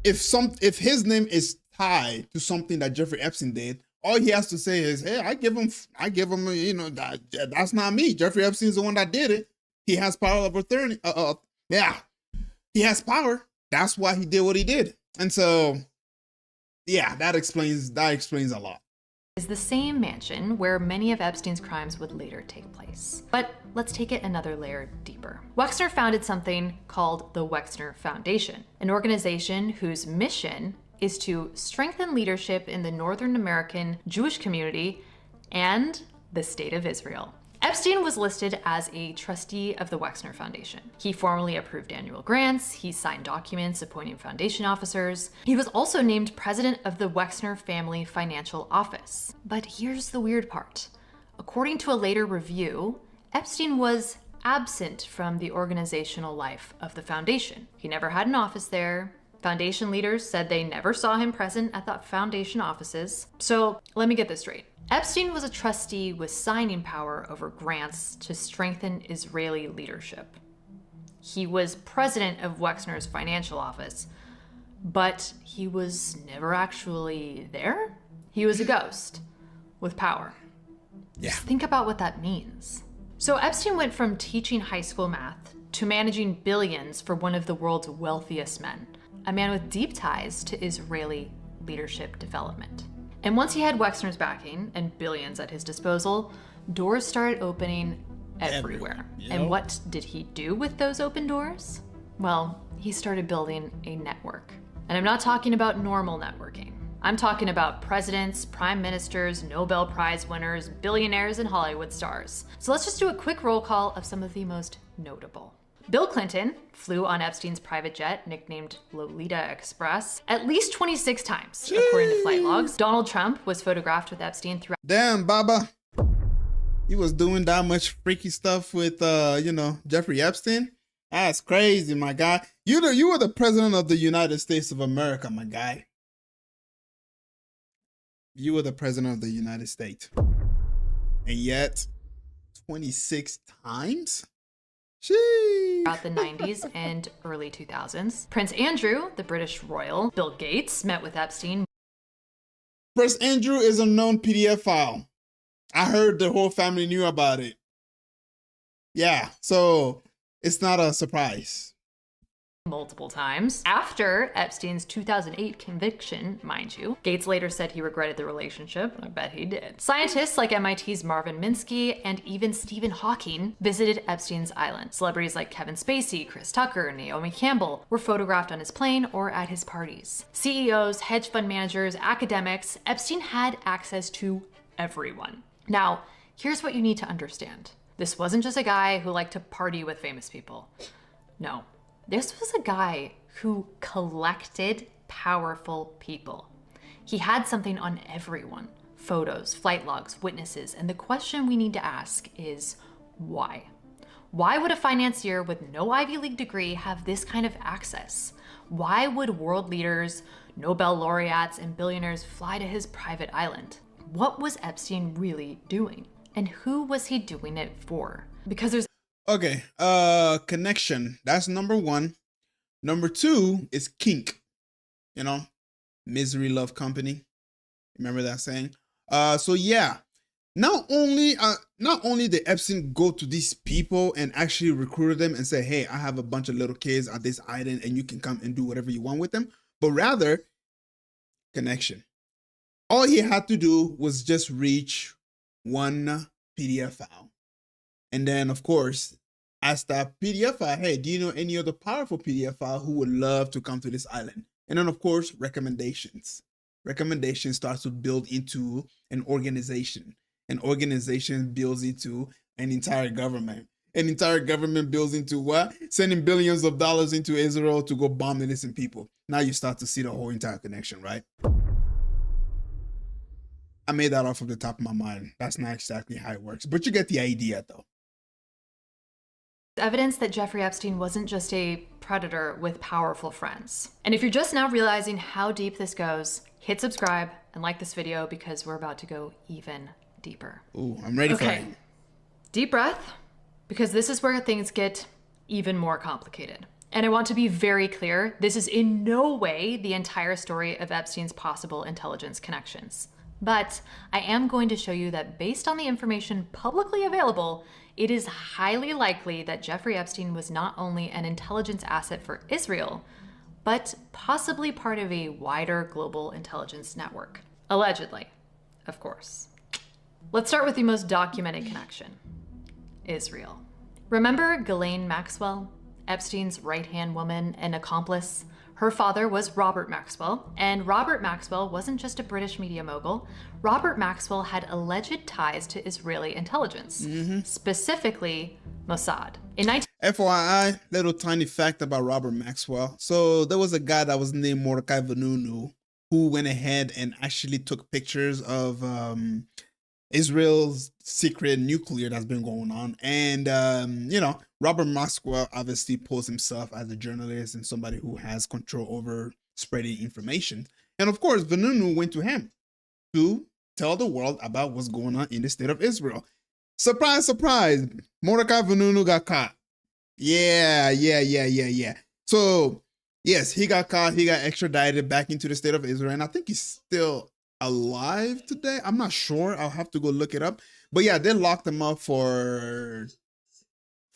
If his name is tied to something that Jeffrey Epstein did, all he has to say is, hey, I give him, that's not me. Jeffrey Epstein's the one that did it. He has power of attorney. He has power. That's why he did what he did. And so, yeah, that explains a lot. Is the same mansion where many of Epstein's crimes would later take place. But let's take it another layer deeper. Wexner founded something called the Wexner Foundation, an organization whose mission is to strengthen leadership in the Northern American Jewish community and the state of Israel. Epstein was listed as a trustee of the Wexner Foundation. He formally approved annual grants, he signed documents appointing foundation officers. He was also named president of the Wexner Family Financial Office. But here's the weird part. According to a later review, Epstein was absent from the organizational life of the foundation. He never had an office there. Foundation leaders said they never saw him present at the foundation offices. So let me get this straight. Epstein was a trustee with signing power over grants to strengthen Israeli leadership. He was president of Wexner's financial office, but he was never actually there. He was a ghost with power. Yeah. Just think about what that means. So Epstein went from teaching high school math to managing billions for one of the world's wealthiest men, a man with deep ties to Israeli leadership development. And once he had Wexner's backing and billions at his disposal, doors started opening everywhere. Yep. And what did he do with those open doors? Well, he started building a network. And I'm not talking about normal networking. I'm talking about presidents, prime ministers, Nobel Prize winners, billionaires, and Hollywood stars. So let's just do a quick roll call of some of the most notable. Bill Clinton flew on Epstein's private jet, nicknamed Lolita Express, at least 26 times, according to flight logs. Donald Trump was photographed with Epstein throughout. Damn, Baba. You was doing that much freaky stuff with, Jeffrey Epstein? That's crazy, my guy. You were the president of the United States of America, my guy. You were the president of the United States. And yet, 26 times? Throughout the 90s and early 2000s. Prince Andrew, the British royal, Bill Gates met with Epstein. Prince Andrew is a known PDF file. I heard the whole family knew about it. Yeah, so it's not a surprise. Multiple times. After Epstein's 2008 conviction, mind you, Gates later said he regretted the relationship. I bet he did. Scientists like MIT's Marvin Minsky and even Stephen Hawking visited Epstein's island. Celebrities like Kevin Spacey, Chris Tucker, Naomi Campbell were photographed on his plane or at his parties. CEOs, hedge fund managers, academics, Epstein had access to everyone. Now, here's what you need to understand. This wasn't just a guy who liked to party with famous people. No. This was a guy who collected powerful people. He had something on everyone. Photos, flight logs, witnesses, and the question we need to ask is why? Why would a financier with no Ivy League degree have this kind of access? Why would world leaders, Nobel laureates, and billionaires fly to his private island? What was Epstein really doing? And who was he doing it for? Because there's Okay, connection. That's number one. Number two is kink. Misery love company. Remember that saying? So yeah, not only did Epstein go to these people and actually recruit them and say, hey, I have a bunch of little kids at this island and you can come and do whatever you want with them, but rather connection. All he had to do was just reach one PDF file. And then, of course, ask that PDF file, hey, do you know any other powerful PDF file who would love to come to this island? And then, of course, recommendations. Recommendations starts to build into an organization. An organization builds into an entire government. An entire government builds into what? Sending billions of dollars into Israel to go bomb innocent people. Now you start to see the whole entire connection, right? I made that off of the top of my mind. That's not exactly how it works, but you get the idea, though. Evidence that Jeffrey Epstein wasn't just a predator with powerful friends. And if you're just now realizing how deep this goes, hit subscribe and like this video because we're about to go even deeper. Ooh, I'm ready for it. Deep breath, because this is where things get even more complicated. And I want to be very clear, this is in no way the entire story of Epstein's possible intelligence connections. But I am going to show you that based on the information publicly available, it is highly likely that Jeffrey Epstein was not only an intelligence asset for Israel, but possibly part of a wider global intelligence network. Allegedly, of course. Let's start with the most documented connection, Israel. Remember Ghislaine Maxwell, Epstein's right-hand woman and accomplice? Her father was Robert Maxwell, and Robert Maxwell wasn't just a British media mogul. Robert Maxwell had alleged ties to Israeli intelligence, specifically Mossad. In FYI, little tiny fact about Robert Maxwell. So there was a guy that was named Mordecai Vanunu who went ahead and actually took pictures of Israel's secret nuclear that's been going on. And, Robert Maxwell obviously posed himself as a journalist and somebody who has control over spreading information. And of course, Vanunu went to him to tell the world about what's going on in the state of Israel. Surprise, surprise, Mordecai Vanunu got caught. Yeah. So, yes, he got caught. He got extradited back into the state of Israel. And I think he's still alive today. I'm not sure. I'll have to go look it up. But yeah, they locked him up for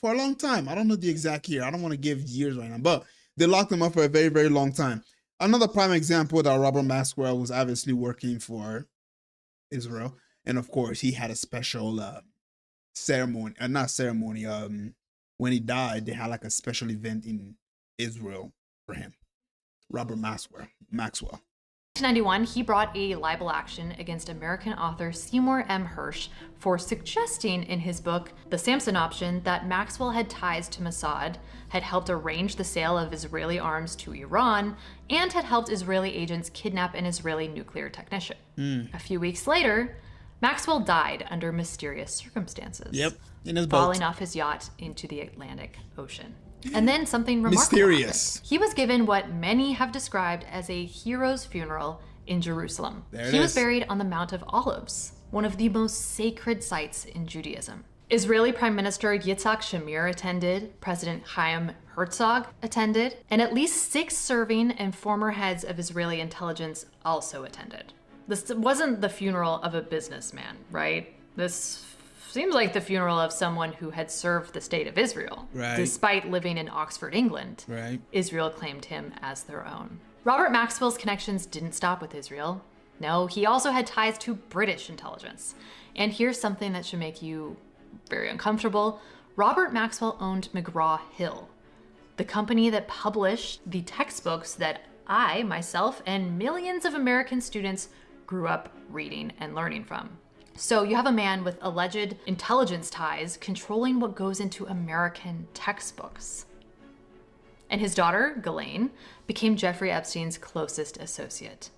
a long time. I don't know the exact year. I don't want to give years right now, but they locked him up for a very, very long time. Another prime example that Robert Maxwell was obviously working for Israel. And of course, he had a special ceremony, when he died, they had like a special event in Israel for him. Robert Maxwell. 1991, he brought a libel action against American author Seymour M. Hersh for suggesting in his book, The Samson Option, that Maxwell had ties to Mossad, had helped arrange the sale of Israeli arms to Iran, and had helped Israeli agents kidnap an Israeli nuclear technician. A few weeks later, Maxwell died under mysterious circumstances. Yep, in his boat. Falling off his yacht into the Atlantic Ocean. And then something remarkable Mysterious. happened. He was given what many have described as a hero's funeral in Jerusalem. He was buried on the Mount of Olives, one of the most sacred sites in Judaism. Israeli Prime Minister Yitzhak Shamir attended, President Chaim Herzog attended, and at least 6 serving and former heads of Israeli intelligence also attended. This wasn't the funeral of a businessman, right? This seems like the funeral of someone who had served the state of Israel. Right. Despite living in Oxford, England, Right. Israel claimed him as their own. Robert Maxwell's connections didn't stop with Israel. No, he also had ties to British intelligence. And here's something that should make you very uncomfortable. Robert Maxwell owned McGraw-Hill, the company that published the textbooks that I, myself, and millions of American students grew up reading and learning from. So you have a man with alleged intelligence ties controlling what goes into American textbooks. And his daughter, Ghislaine, became Jeffrey Epstein's closest associate.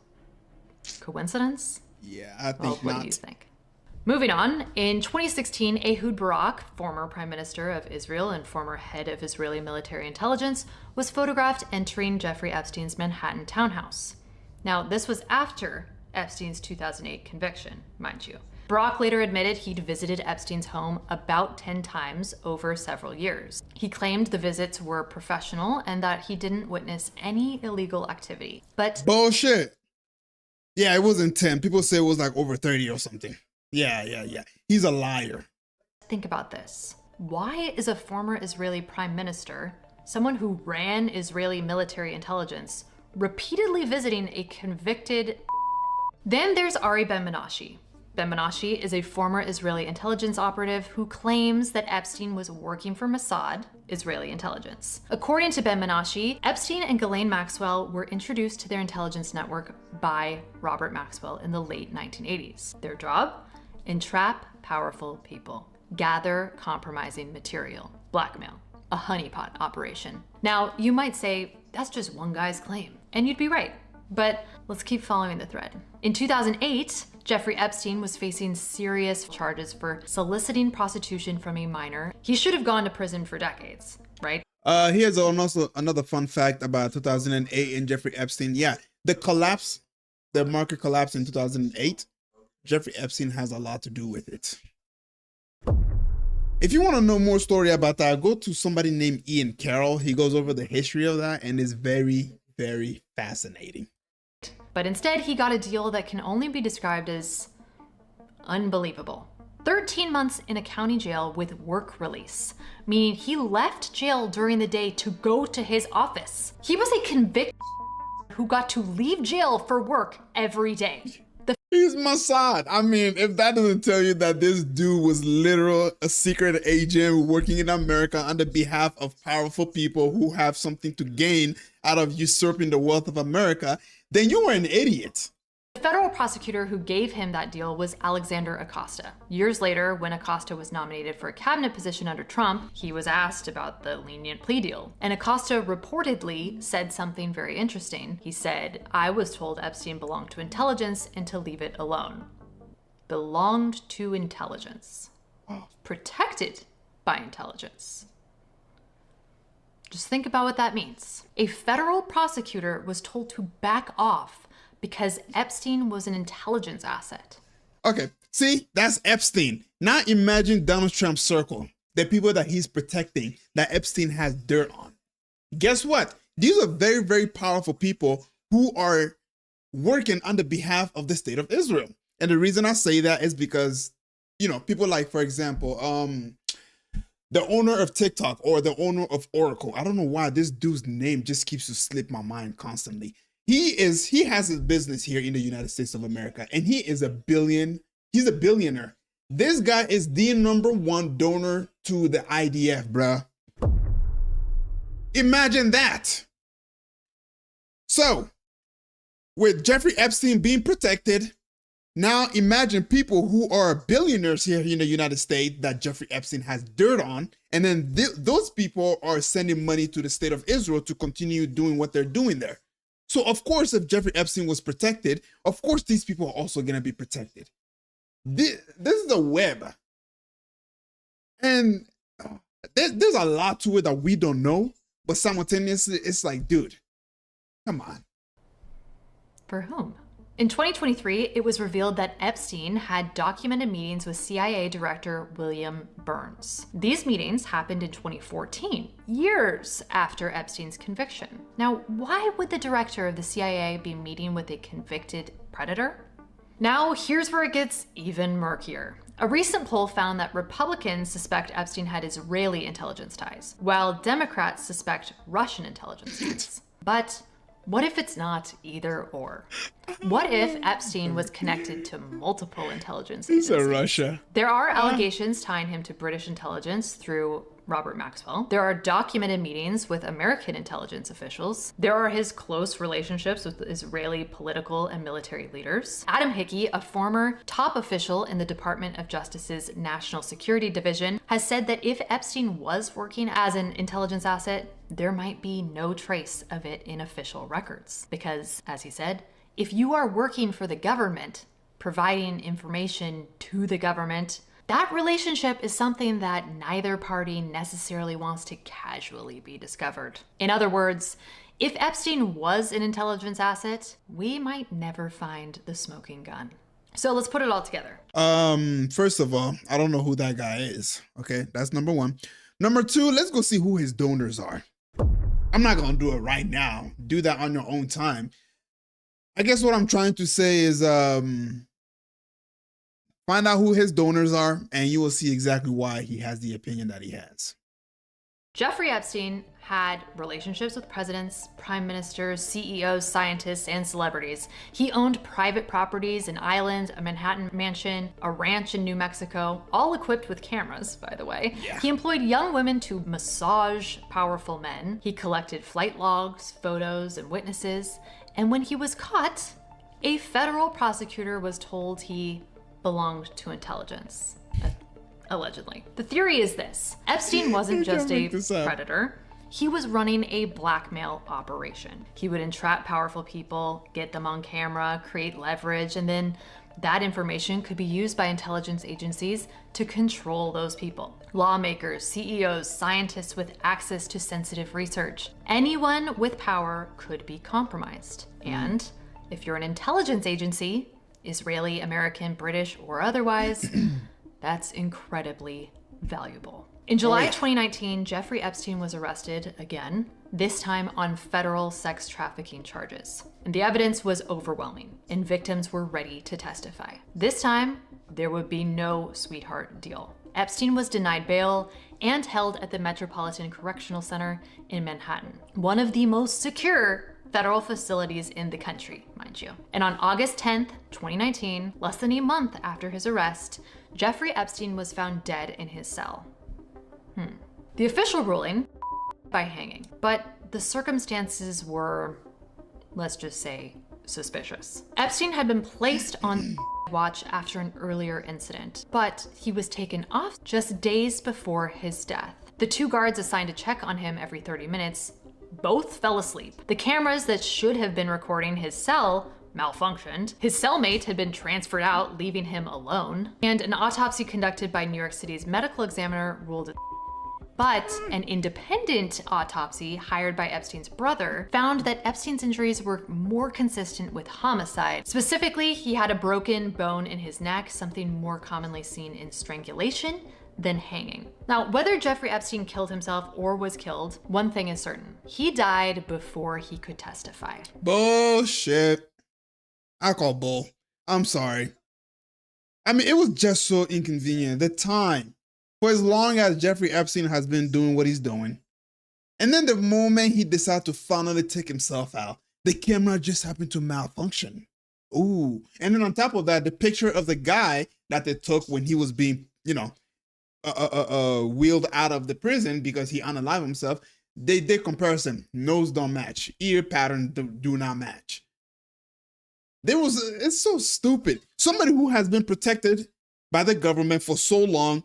Coincidence? Yeah, I Well, think what not. do you think? Moving on, in 2016, Ehud Barak, former Prime Minister of Israel and former head of Israeli military intelligence, was photographed entering Jeffrey Epstein's Manhattan townhouse. Now, this was after Epstein's 2008 conviction, mind you. Barak later admitted he'd visited Epstein's home about 10 times over several years. He claimed the visits were professional and that he didn't witness any illegal activity. But Bullshit. Yeah, it wasn't 10. People say it was like over 30 or something. Yeah. He's a liar. think about this. Why is a former Israeli prime minister, someone who ran Israeli military intelligence, repeatedly visiting a convicted... Then there's Ari Ben-Menashe. Ben-Menashe is a former Israeli intelligence operative who claims that Epstein was working for Mossad, Israeli intelligence. According to Ben-Menashe, Epstein and Ghislaine Maxwell were introduced to their intelligence network by Robert Maxwell in the late 1980s. Their job? Entrap powerful people. Gather compromising material. Blackmail. A honeypot operation. Now, you might say, that's just one guy's claim. And you'd be right. But let's keep following the thread. In 2008, Jeffrey Epstein was facing serious charges for soliciting prostitution from a minor. He should have gone to prison for decades, right? Here's also another fun fact about 2008 and Jeffrey Epstein. Yeah, the market collapse in 2008, Jeffrey Epstein has a lot to do with it. If you want to know more story about that, go to somebody named Ian Carroll. He goes over the history of that and is very, very fascinating. But instead, he got a deal that can only be described as unbelievable. 13 months in a county jail with work release, meaning he left jail during the day to go to his office. He was a convicted who got to leave jail for work every day. He He's Mossad. I mean, if that doesn't tell you that this dude was literal a secret agent working in America on the behalf of powerful people who have something to gain out of usurping the wealth of America, then you were an idiot. The federal prosecutor who gave him that deal was Alexander Acosta. Years later, when Acosta was nominated for a cabinet position under Trump, he was asked about the lenient plea deal. And Acosta reportedly said something very interesting. He said, "I was told Epstein belonged to intelligence and to leave it alone." Belonged to intelligence. Protected by intelligence. Just think about what that means. A federal prosecutor was told to back off because Epstein was an intelligence asset. Okay, see, that's Epstein. Now imagine Donald Trump's circle, the people that he's protecting, that Epstein has dirt on. Guess what? These are very, very powerful people who are working on the behalf of the state of Israel. And the reason I say that is because, you know, people like, for example, the owner of TikTok or the owner of Oracle. I don't know why this dude's name just keeps to slip my mind constantly. He has his business here in the United States of America, and he's a billionaire. This guy is the #1 donor to the IDF, bruh. Imagine that. So, with Jeffrey Epstein being protected, now imagine people who are billionaires here in the United States that Jeffrey Epstein has dirt on, and then those people are sending money to the state of Israel to continue doing what they're doing there. So, of course, if Jeffrey Epstein was protected, of course, these people are also going to be protected. This is a web. And there's a lot to it that we don't know. But simultaneously, it's like, dude, come on. For whom? In 2023, it was revealed that Epstein had documented meetings with CIA Director William Burns. These meetings happened in 2014, years after Epstein's conviction. Now, why would the director of the CIA be meeting with a convicted predator? Now, here's where it gets even murkier. A recent poll found that Republicans suspect Epstein had Israeli intelligence ties, while Democrats suspect Russian intelligence ties. But what if it's not either or? What if Epstein was connected to multiple intelligence agencies? It's Russia. There are allegations tying him to British intelligence through Robert Maxwell. There are documented meetings with American intelligence officials. There are his close relationships with Israeli political and military leaders. Adam Hickey, a former top official in the Department of Justice's National Security Division, has said that if Epstein was working as an intelligence asset, there might be no trace of it in official records. Because, as he said, if you are working for the government, providing information to the government, that relationship is something that neither party necessarily wants to casually be discovered. In other words, if Epstein was an intelligence asset, we might never find the smoking gun. So let's put it all together. First of all, I don't know who that guy is. Okay, that's #1. #2, let's go see who his donors are. I'm not gonna do it right now. Do that on your own time. I guess what I'm trying to say is find out who his donors are, and you will see exactly why he has the opinion that he has. Jeffrey Epstein had relationships with presidents, prime ministers, CEOs, scientists, and celebrities. He owned private properties, an island, a Manhattan mansion, a ranch in New Mexico, all equipped with cameras, by the way. Yeah. He employed young women to massage powerful men. He collected flight logs, photos, and witnesses. And when he was caught, a federal prosecutor was told he belonged to intelligence. Allegedly. The theory is this: Epstein wasn't just a predator. He was running a blackmail operation. He would entrap powerful people, get them on camera, create leverage, and then that information could be used by intelligence agencies to control those people. Lawmakers, CEOs, scientists with access to sensitive research. Anyone with power could be compromised. And if you're an intelligence agency, Israeli, American, British, or otherwise, that's incredibly valuable. In July 2019, Jeffrey Epstein was arrested again, this time on federal sex trafficking charges. And the evidence was overwhelming, and victims were ready to testify. This time, there would be no sweetheart deal. Epstein was denied bail and held at the Metropolitan Correctional Center in Manhattan, one of the most secure federal facilities in the country, mind you. And on August 10th, 2019, less than a month after his arrest, Jeffrey Epstein was found dead in his cell. The official ruling, by hanging, but the circumstances were, let's just say, suspicious. Epstein had been placed on watch after an earlier incident, but he was taken off just days before his death. The 2 guards assigned to check on him every 30 minutes both fell asleep. The cameras that should have been recording his cell malfunctioned. His cellmate had been transferred out, leaving him alone. And an autopsy conducted by New York City's medical examiner ruled it. But an independent autopsy hired by Epstein's brother found that Epstein's injuries were more consistent with homicide. Specifically, he had a broken bone in his neck, something more commonly seen in strangulation than hanging. Now, whether Jeffrey Epstein killed himself or was killed, one thing is certain. He died before he could testify. Bullshit. I call bull. I'm sorry. I mean, it was just so inconvenient. The time. For as long as Jeffrey Epstein has been doing what he's doing. And then the moment he decided to finally take himself out, the camera just happened to malfunction. Ooh. And then on top of that, the picture of the guy that they took when he was being, wheeled out of the prison because he unalived himself, they did comparison. Nose don't match. Ear pattern do not match. It's so stupid. Somebody who has been protected by the government for so long,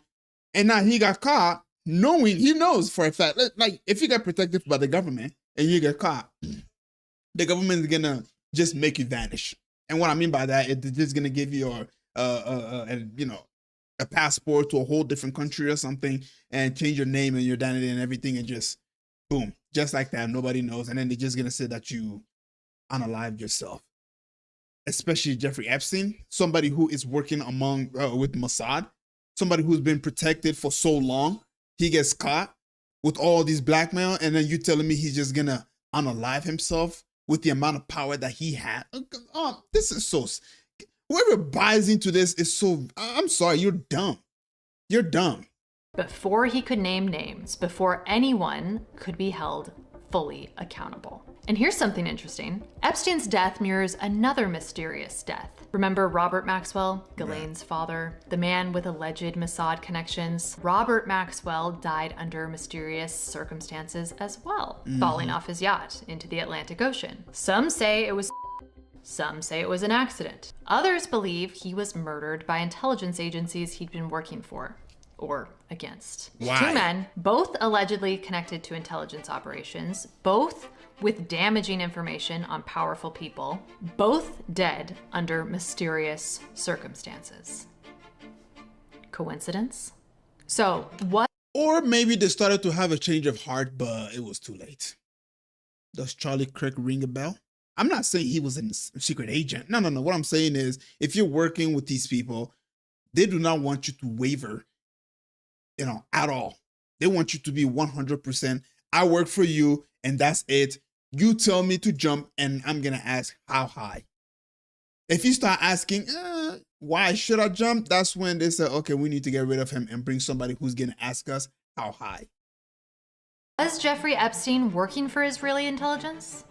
and now he got caught, he knows for a fact, like if you get protected by the government and you get caught, the government is gonna just make you vanish. And what I mean by that, it's just gonna give you a passport to a whole different country or something, and change your name and your identity and everything, and just boom, just like that, nobody knows, and then they're just gonna say that you unalived yourself. Especially Jeffrey Epstein, somebody who is working with Mossad. Somebody who's been protected for so long, he gets caught with all these blackmail, and then you telling me he's just gonna unalive himself with the amount of power that he had? Oh, this is so. Whoever buys into this is so. I'm sorry, you're dumb. You're dumb. Before he could name names, before anyone could be held fully accountable. And here's something interesting. Epstein's death mirrors another mysterious death. Remember Robert Maxwell, Ghislaine's father, the man with alleged Mossad connections? Robert Maxwell died under mysterious circumstances as well, falling off his yacht into the Atlantic Ocean. Some say it was an accident. Others believe he was murdered by intelligence agencies he'd been working for. Or against. Why? 2 men, both allegedly connected to intelligence operations, both with damaging information on powerful people, both dead under mysterious circumstances. Coincidence? So, what? Or maybe they started to have a change of heart, but it was too late. Does Charlie Kirk ring a bell? I'm not saying he was a secret agent. No. What I'm saying is, if you're working with these people, they do not want you to waver, at all. They want you to be 100%. I work for you, and that's it. You tell me to jump, and I'm going to ask how high. If you start asking, why should I jump? That's when they say, okay, we need to get rid of him and bring somebody who's going to ask us how high. Was Jeffrey Epstein working for Israeli intelligence?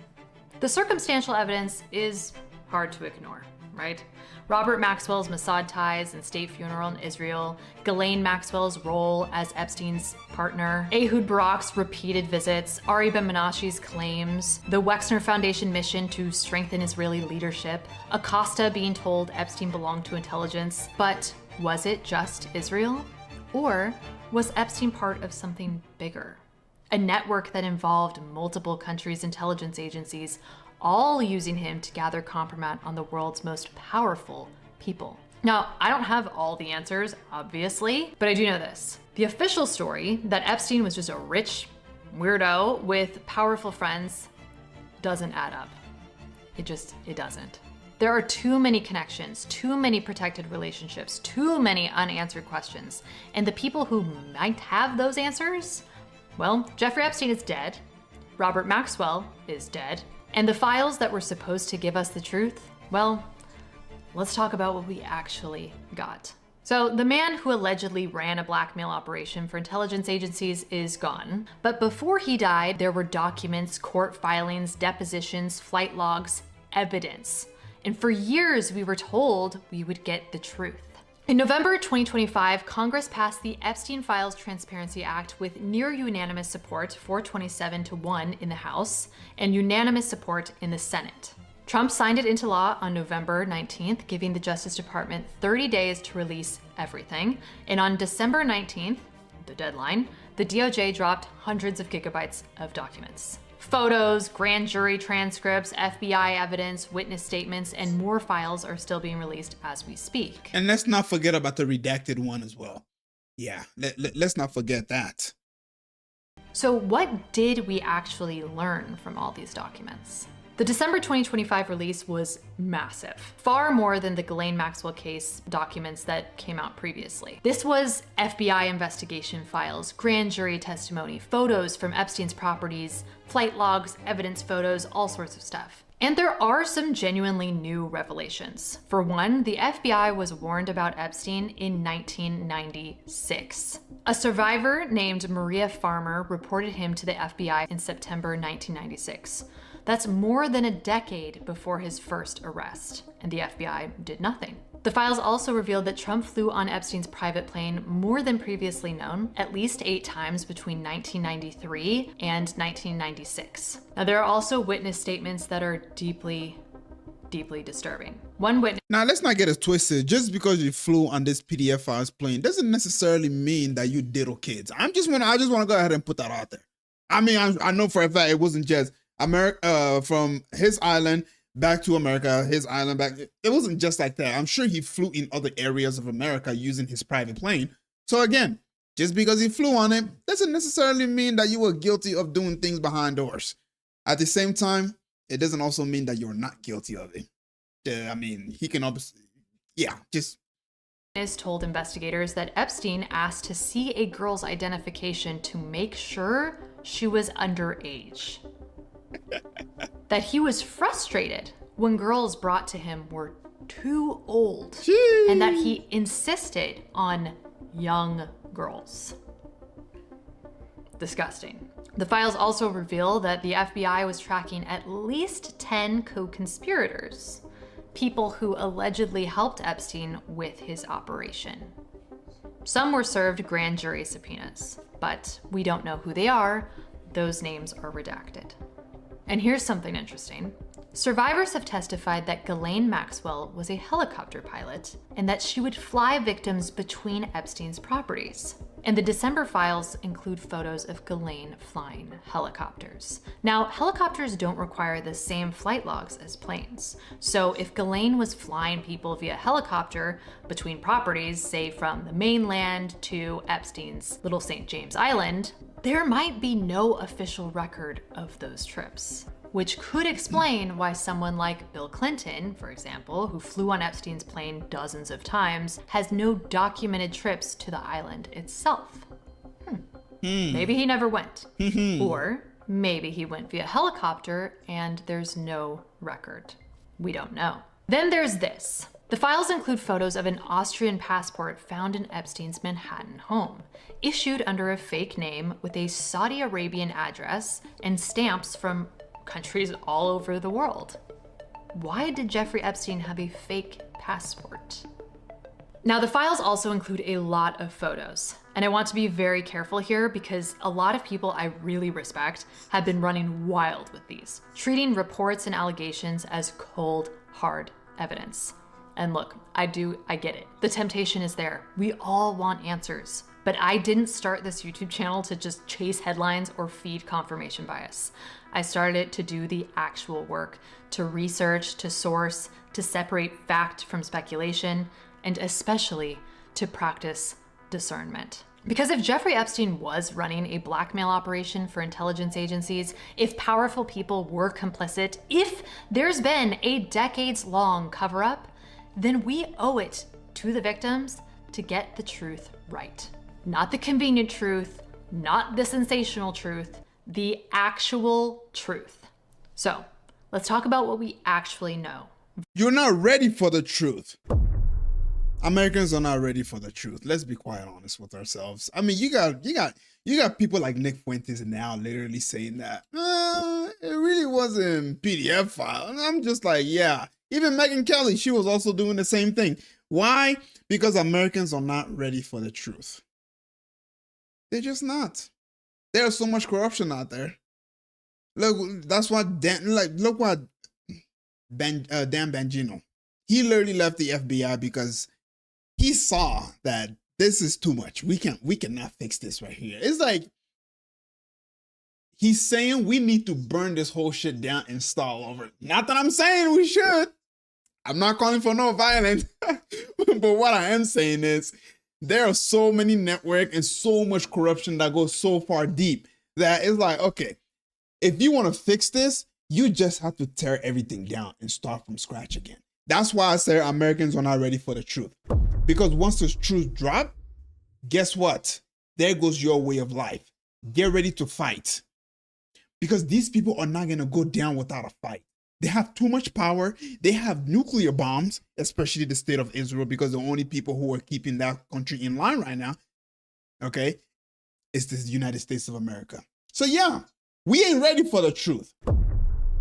The circumstantial evidence is hard to ignore, right? Robert Maxwell's Mossad ties and state funeral in Israel, Ghislaine Maxwell's role as Epstein's partner, Ehud Barak's repeated visits, Ari Ben Menashe's claims, the Wexner Foundation mission to strengthen Israeli leadership, Acosta being told Epstein belonged to intelligence. But was it just Israel? Or was Epstein part of something bigger? A network that involved multiple countries' intelligence agencies, all using him to gather compromise on the world's most powerful people. Now, I don't have all the answers, obviously, but I do know this. The official story that Epstein was just a rich weirdo with powerful friends doesn't add up. It doesn't. There are too many connections, too many protected relationships, too many unanswered questions. And the people who might have those answers, well, Jeffrey Epstein is dead. Robert Maxwell is dead. And the files that were supposed to give us the truth, well, let's talk about what we actually got. So the man who allegedly ran a blackmail operation for intelligence agencies is gone. But before he died, there were documents, court filings, depositions, flight logs, evidence. And for years, we were told we would get the truth. In November 2025, Congress passed the Epstein Files Transparency Act with near unanimous support, 427 to 1 in the House, and unanimous support in the Senate. Trump signed it into law on November 19th, giving the Justice Department 30 days to release everything. And on December 19th, the deadline, the DOJ dropped hundreds of gigabytes of documents. Photos, grand jury transcripts, FBI evidence, witness statements, and more files are still being released as we speak. And let's not forget about the redacted one as well. Yeah, let's not forget that. So what did we actually learn from all these documents? The December 2025 release was massive, far more than the Ghislaine Maxwell case documents that came out previously. This was FBI investigation files, grand jury testimony, photos from Epstein's properties, flight logs, evidence photos, all sorts of stuff. And there are some genuinely new revelations. For one, the FBI was warned about Epstein in 1996. A survivor named Maria Farmer reported him to the FBI in September 1996. That's more than a decade before his first arrest, and the FBI did nothing. The files also revealed that Trump flew on Epstein's private plane more than previously known, at least 8 times between 1993 and 1996. Now, there are also witness statements that are deeply disturbing. One witness. Now, let's not get it twisted. Just because you flew on this PDF files plane doesn't necessarily mean that you diddle kids. I just want to go ahead and put that out there. I mean, I know for a fact it wasn't just America from his island back to America, his island back. It wasn't just like that. I'm sure he flew in other areas of America using his private plane. So again, just because he flew on it doesn't necessarily mean that you were guilty of doing things behind doors. At the same time, it doesn't also mean that you're not guilty of it. I mean, he can obviously, told investigators that Epstein asked to see a girl's identification to make sure she was underage. That he was frustrated when girls brought to him were too old. Jeez. And that he insisted on young girls. Disgusting. The files also reveal that the FBI was tracking at least 10 co-conspirators, people who allegedly helped Epstein with his operation. Some were served grand jury subpoenas, but we don't know who they are. Those names are redacted. And here's something interesting. Survivors have testified that Ghislaine Maxwell was a helicopter pilot and that she would fly victims between Epstein's properties. And the December files include photos of Ghislaine flying helicopters. Now, helicopters don't require the same flight logs as planes. So if Ghislaine was flying people via helicopter between properties, say from the mainland to Epstein's Little St. James Island, there might be no official record of those trips, which could explain why someone like Bill Clinton, for example, who flew on Epstein's plane dozens of times, has no documented trips to the island itself. Maybe he never went. Or maybe he went via helicopter and there's no record. We don't know. Then there's this. The files include photos of an Austrian passport found in Epstein's Manhattan home, issued under a fake name with a Saudi Arabian address and stamps from countries all over the world. Why did Jeffrey Epstein have a fake passport? Now, the files also include a lot of photos, and I want to be very careful here because a lot of people I really respect have been running wild with these, treating reports and allegations as cold, hard evidence. And look, I get it. The temptation is there. We all want answers. But I didn't start this YouTube channel to just chase headlines or feed confirmation bias. I started it to do the actual work, to research, to source, to separate fact from speculation, and especially to practice discernment. Because if Jeffrey Epstein was running a blackmail operation for intelligence agencies, if powerful people were complicit, if there's been a decades-long cover-up, then we owe it to the victims to get the truth right. Not the convenient truth, not the sensational truth, the actual truth. So let's talk about what we actually know. You're not ready for the truth. Americans are not ready for the truth. Let's be quite honest with ourselves. I mean, you got people like Nick Fuentes now literally saying that it really wasn't PDF file. And I'm just like, yeah. Even Megyn Kelly, she was also doing the same thing. Why? Because Americans are not ready for the truth. They're just not. There's so much corruption out there. Look, that's what look what Dan Bongino. He literally left the FBI because he saw that this is too much. We cannot fix this right here. It's like he's saying we need to burn this whole shit down and start all over. Not that I'm saying we should. I'm not calling for no violence. But what I am saying is there are so many networks and so much corruption that goes so far deep that it's like, okay, if you want to fix this, you just have to tear everything down and start from scratch again. That's why I say Americans are not ready for the truth. Because once the truth drops, guess what? There goes your way of life. Get ready to fight. Because these people are not going to go down without a fight. They have too much power. They have nuclear bombs, especially the state of Israel, because the only people who are keeping that country in line right now, okay, is the United States of America. So yeah, we ain't ready for the truth.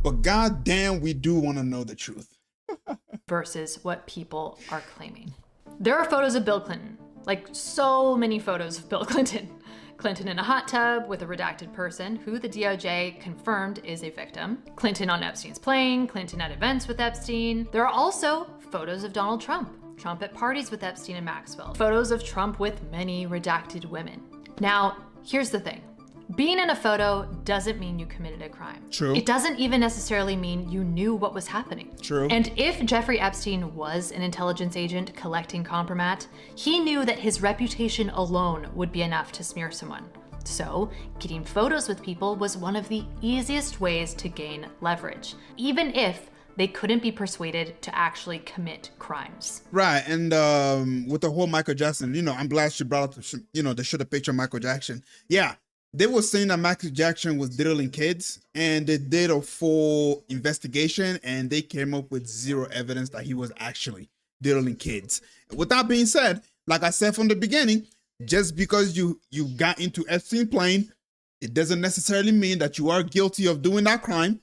But goddamn, we do want to know the truth. Versus what people are claiming. There are photos of Bill Clinton, like so many photos of Bill Clinton. Clinton in a hot tub with a redacted person who the DOJ confirmed is a victim. Clinton on Epstein's plane, Clinton at events with Epstein. There are also photos of Donald Trump, Trump at parties with Epstein and Maxwell, photos of Trump with many redacted women. Now, here's the thing. Being in a photo doesn't mean you committed a crime. True. It doesn't even necessarily mean you knew what was happening. True. And if Jeffrey Epstein was an intelligence agent collecting compromat, he knew that his reputation alone would be enough to smear someone. So, getting photos with people was one of the easiest ways to gain leverage, even if they couldn't be persuaded to actually commit crimes. Right, and with the whole Michael Jackson, I'm glad she brought up, the should have picture Michael Jackson. Yeah. They were saying that Michael Jackson was diddling kids, and they did a full investigation, and they came up with zero evidence that he was actually diddling kids. With that being said, like I said from the beginning, just because you got into Epstein's plane, it doesn't necessarily mean that you are guilty of doing that crime.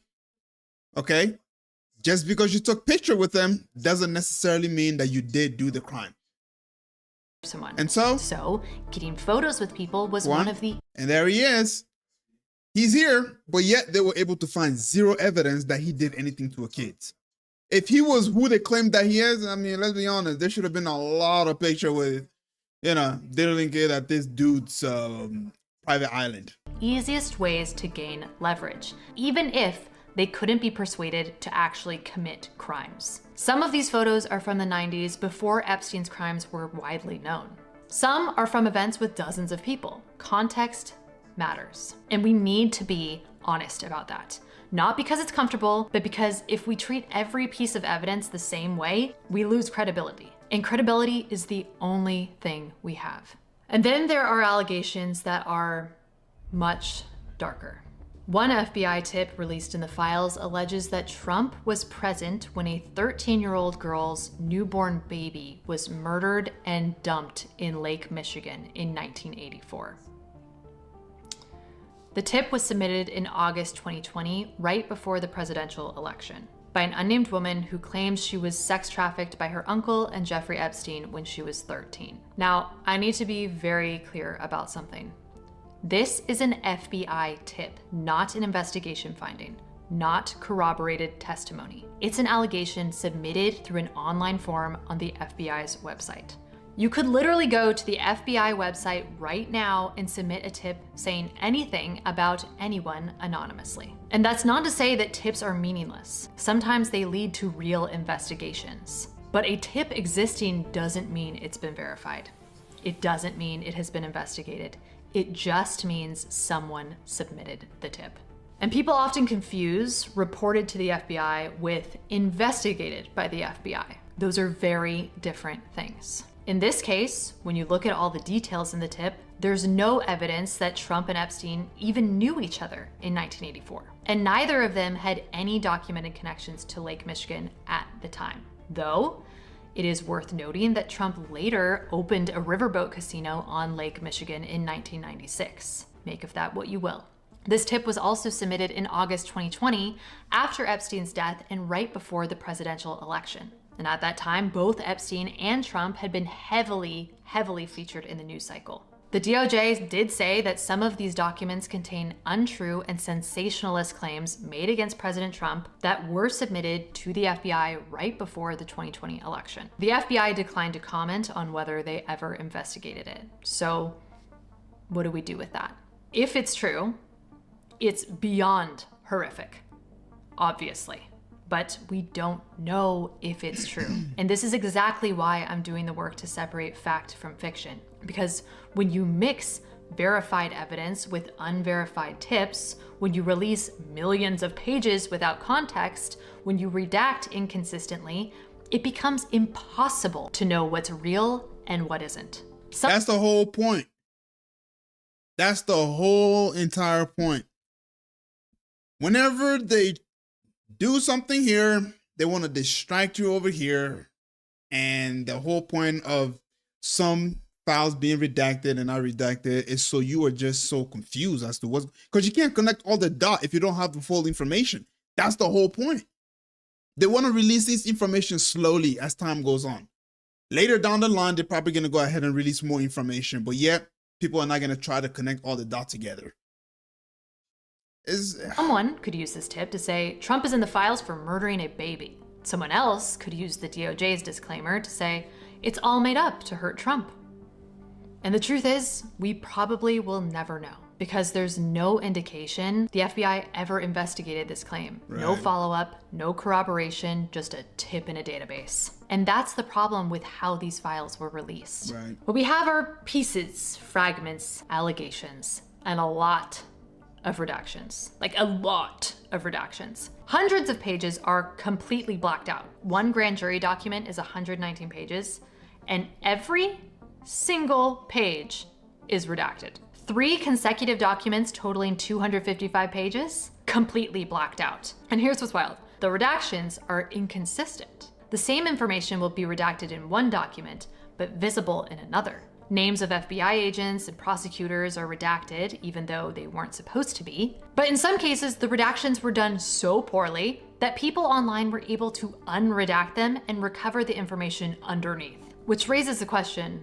Okay? Just because you took picture with them doesn't necessarily mean that you did do the crime. Someone. And so getting photos with people was one of the... And there he is. He's here, but yet they were able to find zero evidence that he did anything to a kid. If he was who they claimed that he is, I mean, let's be honest, there should have been a lot of picture with, diddling kid at this dude's private island. Easiest ways to gain leverage, even if they couldn't be persuaded to actually commit crimes. Some of these photos are from the 90s before Epstein's crimes were widely known. Some are from events with dozens of people. Context matters. And we need to be honest about that. Not because it's comfortable, but because if we treat every piece of evidence the same way, we lose credibility. And credibility is the only thing we have. And then there are allegations that are much darker. One FBI tip released in the files alleges that Trump was present when a 13-year-old girl's newborn baby was murdered and dumped in Lake Michigan in 1984. The tip was submitted in August 2020, right before the presidential election, by an unnamed woman who claims she was sex trafficked by her uncle and Jeffrey Epstein when she was 13. Now, I need to be very clear about something. This is an FBI tip, not an investigation finding, not corroborated testimony. It's an allegation submitted through an online form on the FBI's website. You could literally go to the FBI website right now and submit a tip saying anything about anyone anonymously. And that's not to say that tips are meaningless. Sometimes they lead to real investigations. But a tip existing doesn't mean it's been verified. It doesn't mean it has been investigated. It just means someone submitted the tip. And people often confuse reported to the FBI with investigated by the FBI. Those are very different things. In this case, when you look at all the details in the tip, there's no evidence that Trump and Epstein even knew each other in 1984. And neither of them had any documented connections to Lake Michigan at the time. Though, It is worth noting that Trump later opened a riverboat casino on Lake Michigan in 1996. Make of that what you will. This tip was also submitted in August 2020 after Epstein's death and right before the presidential election. And at that time, both Epstein and Trump had been heavily featured in the news cycle. The DOJ did say that some of these documents contain untrue and sensationalist claims made against President Trump that were submitted to the FBI right before the 2020 election. The FBI declined to comment on whether they ever investigated it. So what do we do with that? If it's true, it's beyond horrific, obviously. But we don't know if it's true. And this is exactly why I'm doing the work to separate fact from fiction. Because when you mix verified evidence with unverified tips, when you release millions of pages without context, when you redact inconsistently, it becomes impossible to know what's real and what isn't. That's the whole point. That's the whole entire point. Whenever they do something here, they want to distract you over here. And the whole point of some files being redacted and not redacted is so you are just so confused as to what's, because you can't connect all the dots if you don't have the full information. That's the whole point. They want to release this information slowly as time goes on. Later down the line, they're probably going to go ahead and release more information, but yet people are not going to try to connect all the dots together. Someone could use this tip to say Trump is in the files for murdering a baby. Someone else could use the DOJ's disclaimer to say it's all made up to hurt Trump. And the truth is, we probably will never know because there's no indication the FBI ever investigated this claim. Right. No follow-up, no corroboration, just a tip in a database. And that's the problem with how these files were released. Right. What we have are pieces, fragments, allegations, and a lot of redactions. Like a lot of redactions. Hundreds of pages are completely blacked out. One grand jury document is 119 pages, and every single page is redacted. 3 consecutive documents totaling 255 pages, completely blacked out. And here's what's wild. The redactions are inconsistent. The same information will be redacted in one document, but visible in another. Names of FBI agents and prosecutors are redacted, even though they weren't supposed to be. But in some cases, the redactions were done so poorly that people online were able to unredact them and recover the information underneath. Which raises the question,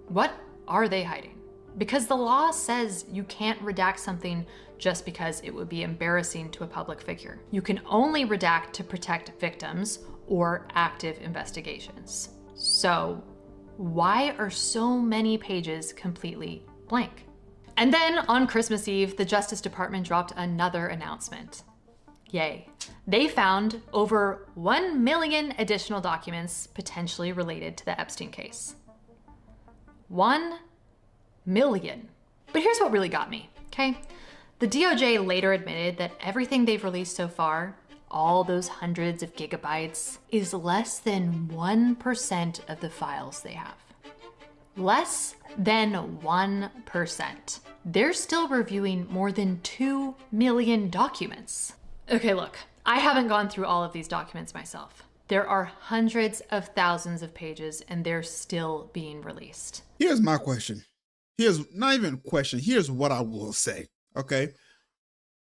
what are they hiding? Because the law says you can't redact something just because it would be embarrassing to a public figure. You can only redact to protect victims or active investigations. So, why are so many pages completely blank? And then on Christmas Eve, the Justice Department dropped another announcement. Yay. They found over 1 million additional documents potentially related to the Epstein case. 1 million. But here's what really got me, okay? The DOJ later admitted that everything they've released so far, all those hundreds of gigabytes, is less than 1% of the files they have. Less than 1%. They're still reviewing more than 2 million documents. Okay, look, I haven't gone through all of these documents myself. There are hundreds of thousands of pages and they're still being released. Here's my question. Here's not even a question. Here's what I will say, okay?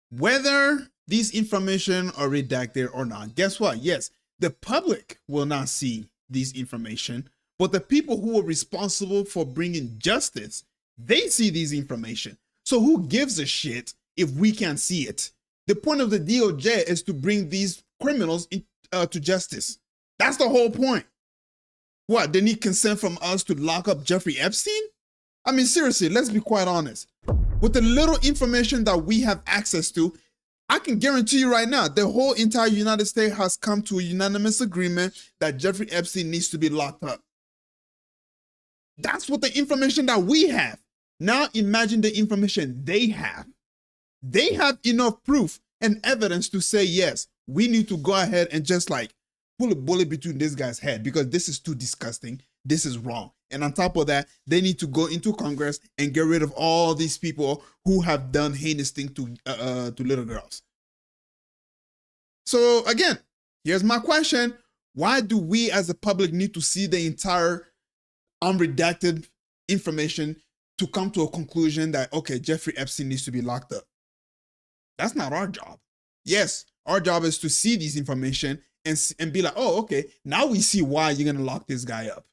Whether these information are redacted or not, guess what? Yes, the public will not see this information, but the people who are responsible for bringing justice, they see this information. So who gives a shit if we can't see it? The point of the DOJ is to bring these criminals to justice. That's the whole point. What, they need consent from us to lock up Jeffrey Epstein? I mean, seriously, let's be quite honest. With the little information that we have access to, I can guarantee you right now, the whole entire United States has come to a unanimous agreement that Jeffrey Epstein needs to be locked up. That's what the information that we have. Now imagine the information they have. They have enough proof and evidence to say, yes, we need to go ahead and just like pull a bullet between this guy's head because this is too disgusting. This is wrong. And on top of that, they need to go into Congress and get rid of all these people who have done heinous things to little girls. So again, here's my question. Why do we as a public need to see the entire unredacted information to come to a conclusion that, okay, Jeffrey Epstein needs to be locked up? That's not our job. Yes, our job is to see this information and be like, oh, okay, now we see why you're going to lock this guy up.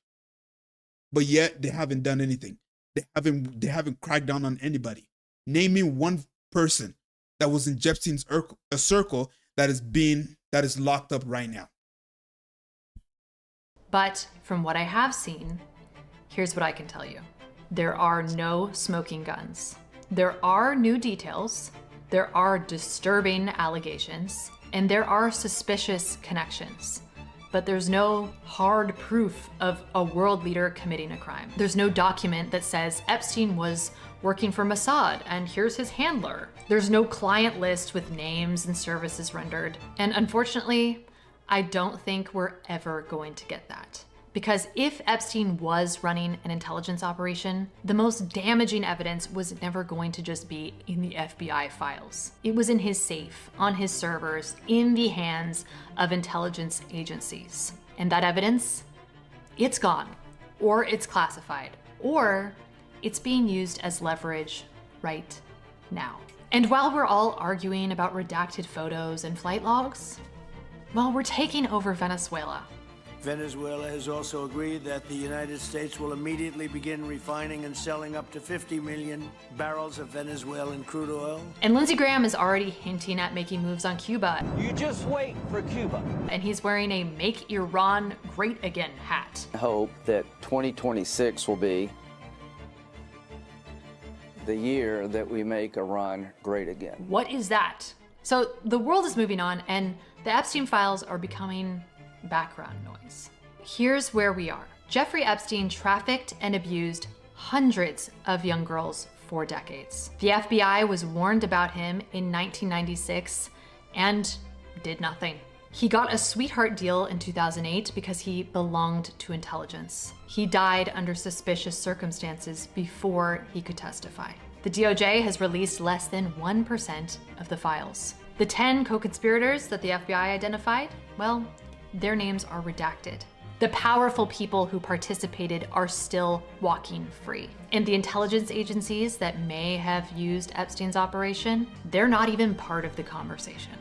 But yet they haven't done anything. They haven't cracked down on anybody. Naming one person that was in Epstein's circle that is locked up right now. But from what I have seen, here's what I can tell you. There are no smoking guns. There are new details, there are disturbing allegations, and there are suspicious connections. But there's no hard proof of a world leader committing a crime. There's no document that says Epstein was working for Mossad and here's his handler. There's no client list with names and services rendered. And unfortunately, I don't think we're ever going to get that. Because if Epstein was running an intelligence operation, the most damaging evidence was never going to just be in the FBI files. It was in his safe, on his servers, in the hands of intelligence agencies. And that evidence, it's gone, or it's classified, or it's being used as leverage right now. And while we're all arguing about redacted photos and flight logs, well, we're taking over Venezuela. Venezuela has also agreed that the United States will immediately begin refining and selling up to 50 million barrels of Venezuelan crude oil. And Lindsey Graham is already hinting at making moves on Cuba. You just wait for Cuba. And he's wearing a Make Iran Great Again hat. I hope that 2026 will be the year that we make Iran great again. What is that? So the world is moving on, and the Epstein files are becoming background noise. Here's where we are. Jeffrey Epstein trafficked and abused hundreds of young girls for decades. The FBI was warned about him in 1996 and did nothing. He got a sweetheart deal in 2008 because he belonged to intelligence. He died under suspicious circumstances before he could testify. The DOJ has released less than 1% of the files. The 10 co-conspirators that the FBI identified, well, their names are redacted. The powerful people who participated are still walking free. And the intelligence agencies that may have used Epstein's operation, they're not even part of the conversation.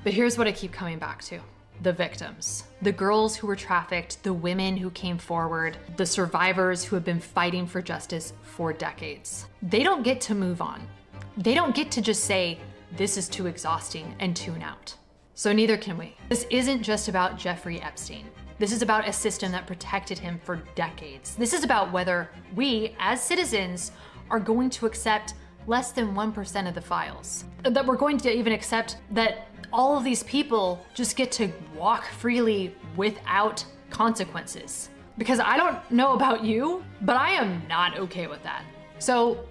But here's what I keep coming back to. The victims, the girls who were trafficked, the women who came forward, the survivors who have been fighting for justice for decades. They don't get to move on. They don't get to just say, this is too exhausting and tune out. So neither can we. This isn't just about Jeffrey Epstein. This is about a system that protected him for decades. This is about whether we, as citizens, are going to accept less than 1% of the files. That we're going to even accept that all of these people just get to walk freely without consequences. Because I don't know about you, but I am not okay with that. So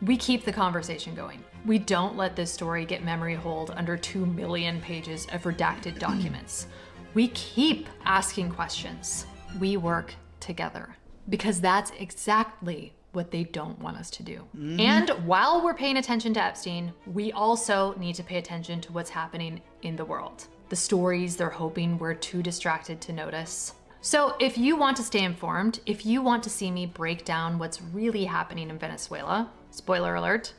we keep the conversation going. We don't let this story get memory hold under 2 million pages of redacted documents. We keep asking questions. We work together because that's exactly what they don't want us to do. And while we're paying attention to Epstein, we also need to pay attention to what's happening in the world. The stories they're hoping we're too distracted to notice. So if you want to stay informed, if you want to see me break down what's really happening in Venezuela, spoiler alert,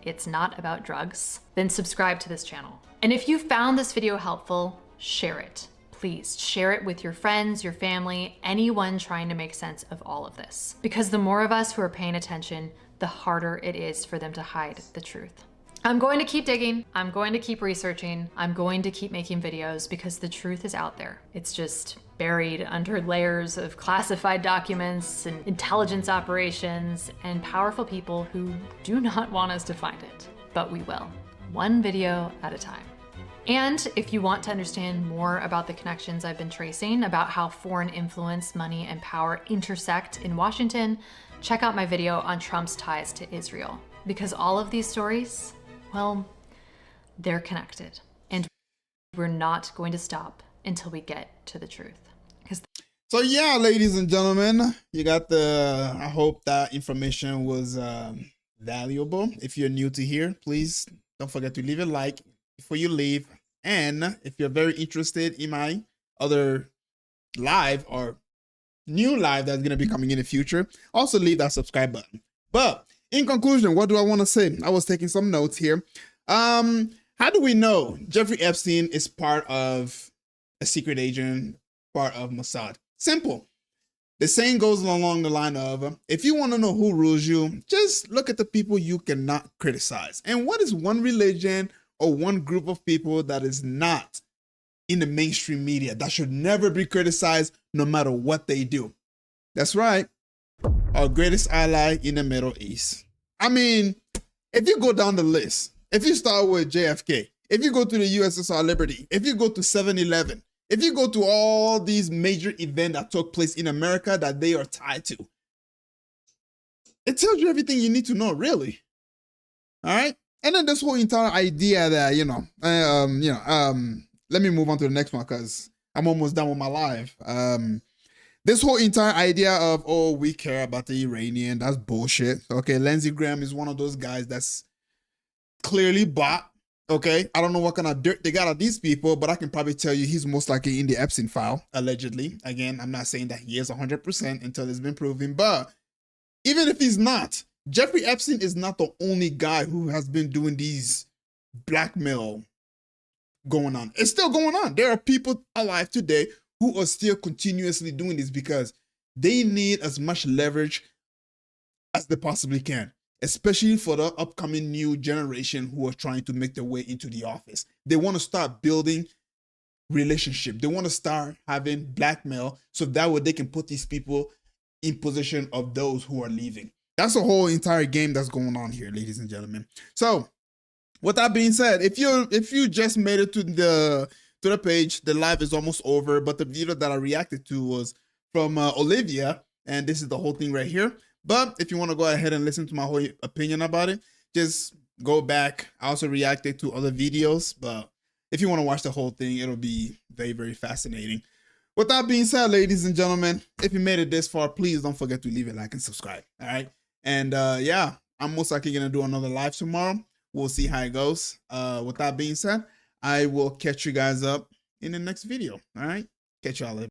it's not about drugs, then subscribe to this channel. And if you found this video helpful, share it. Please share it with your friends, your family, anyone trying to make sense of all of this. Because the more of us who are paying attention, the harder it is for them to hide the truth. I'm going to keep digging. I'm going to keep researching. I'm going to keep making videos because the truth is out there. It's just buried under layers of classified documents and intelligence operations and powerful people who do not want us to find it. But we will, one video at a time. And if you want to understand more about the connections I've been tracing, about how foreign influence, money, and power intersect in Washington, check out my video on Trump's ties to Israel. Because all of these stories, well, they're connected. And we're not going to stop until we get to the truth. So yeah, ladies and gentlemen, you got I hope that information was valuable. If you're new to here, please don't forget to leave a like before you leave. And if you're very interested in my other live or new live that's going to be coming in the future. Also leave that subscribe button. But in conclusion, what do I want to say? I was taking some notes here. How do we know Jeffrey Epstein is part of a secret agent, part of Mossad? Simple. The saying goes along the line of, if you want to know who rules you, just look at the people you cannot criticize. And what is one religion or one group of people that is not in the mainstream media, that should never be criticized no matter what they do? That's right, our greatest ally in the Middle East. I mean, if you go down the list, if you start with JFK, if you go to the USSR Liberty, if you go to 7-Eleven, if you go to all these major events that took place in America that they are tied to, it tells you everything you need to know, really. All right? And then this whole entire idea that, let me move on to the next one because I'm almost done with my live. This whole entire idea of, oh, we care about the Iranian, that's bullshit. Okay, Lindsey Graham is one of those guys that's clearly bought. Okay, I don't know what kind of dirt they got on these people, but I can probably tell you he's most likely in the Epstein file, allegedly. Again, I'm not saying that he is 100% until it's been proven, but even if he's not, Jeffrey Epstein is not the only guy who has been doing these blackmail going on. It's still going on. There are people alive today who are still continuously doing this because they need as much leverage as they possibly can, especially for the upcoming new generation who are trying to make their way into the office. They want to start building relationship. They want to start having blackmail so that way they can put these people in position of those who are leaving. That's a whole entire game that's going on here, ladies and gentlemen. So with that being said, if you just made it to the page, the live is almost over, but the video that I reacted to was from Olivia, and this is the whole thing right here. But if you want to go ahead and listen to my whole opinion about it, just go back. I also reacted to other videos, but if you want to watch the whole thing, it'll be very, very fascinating. With that being said, ladies and gentlemen, if you made it this far, please don't forget to leave a like and subscribe. All right. And yeah, I'm most likely going to do another live tomorrow. We'll see how it goes. With that being said, I will catch you guys up in the next video. All right. Catch y'all later.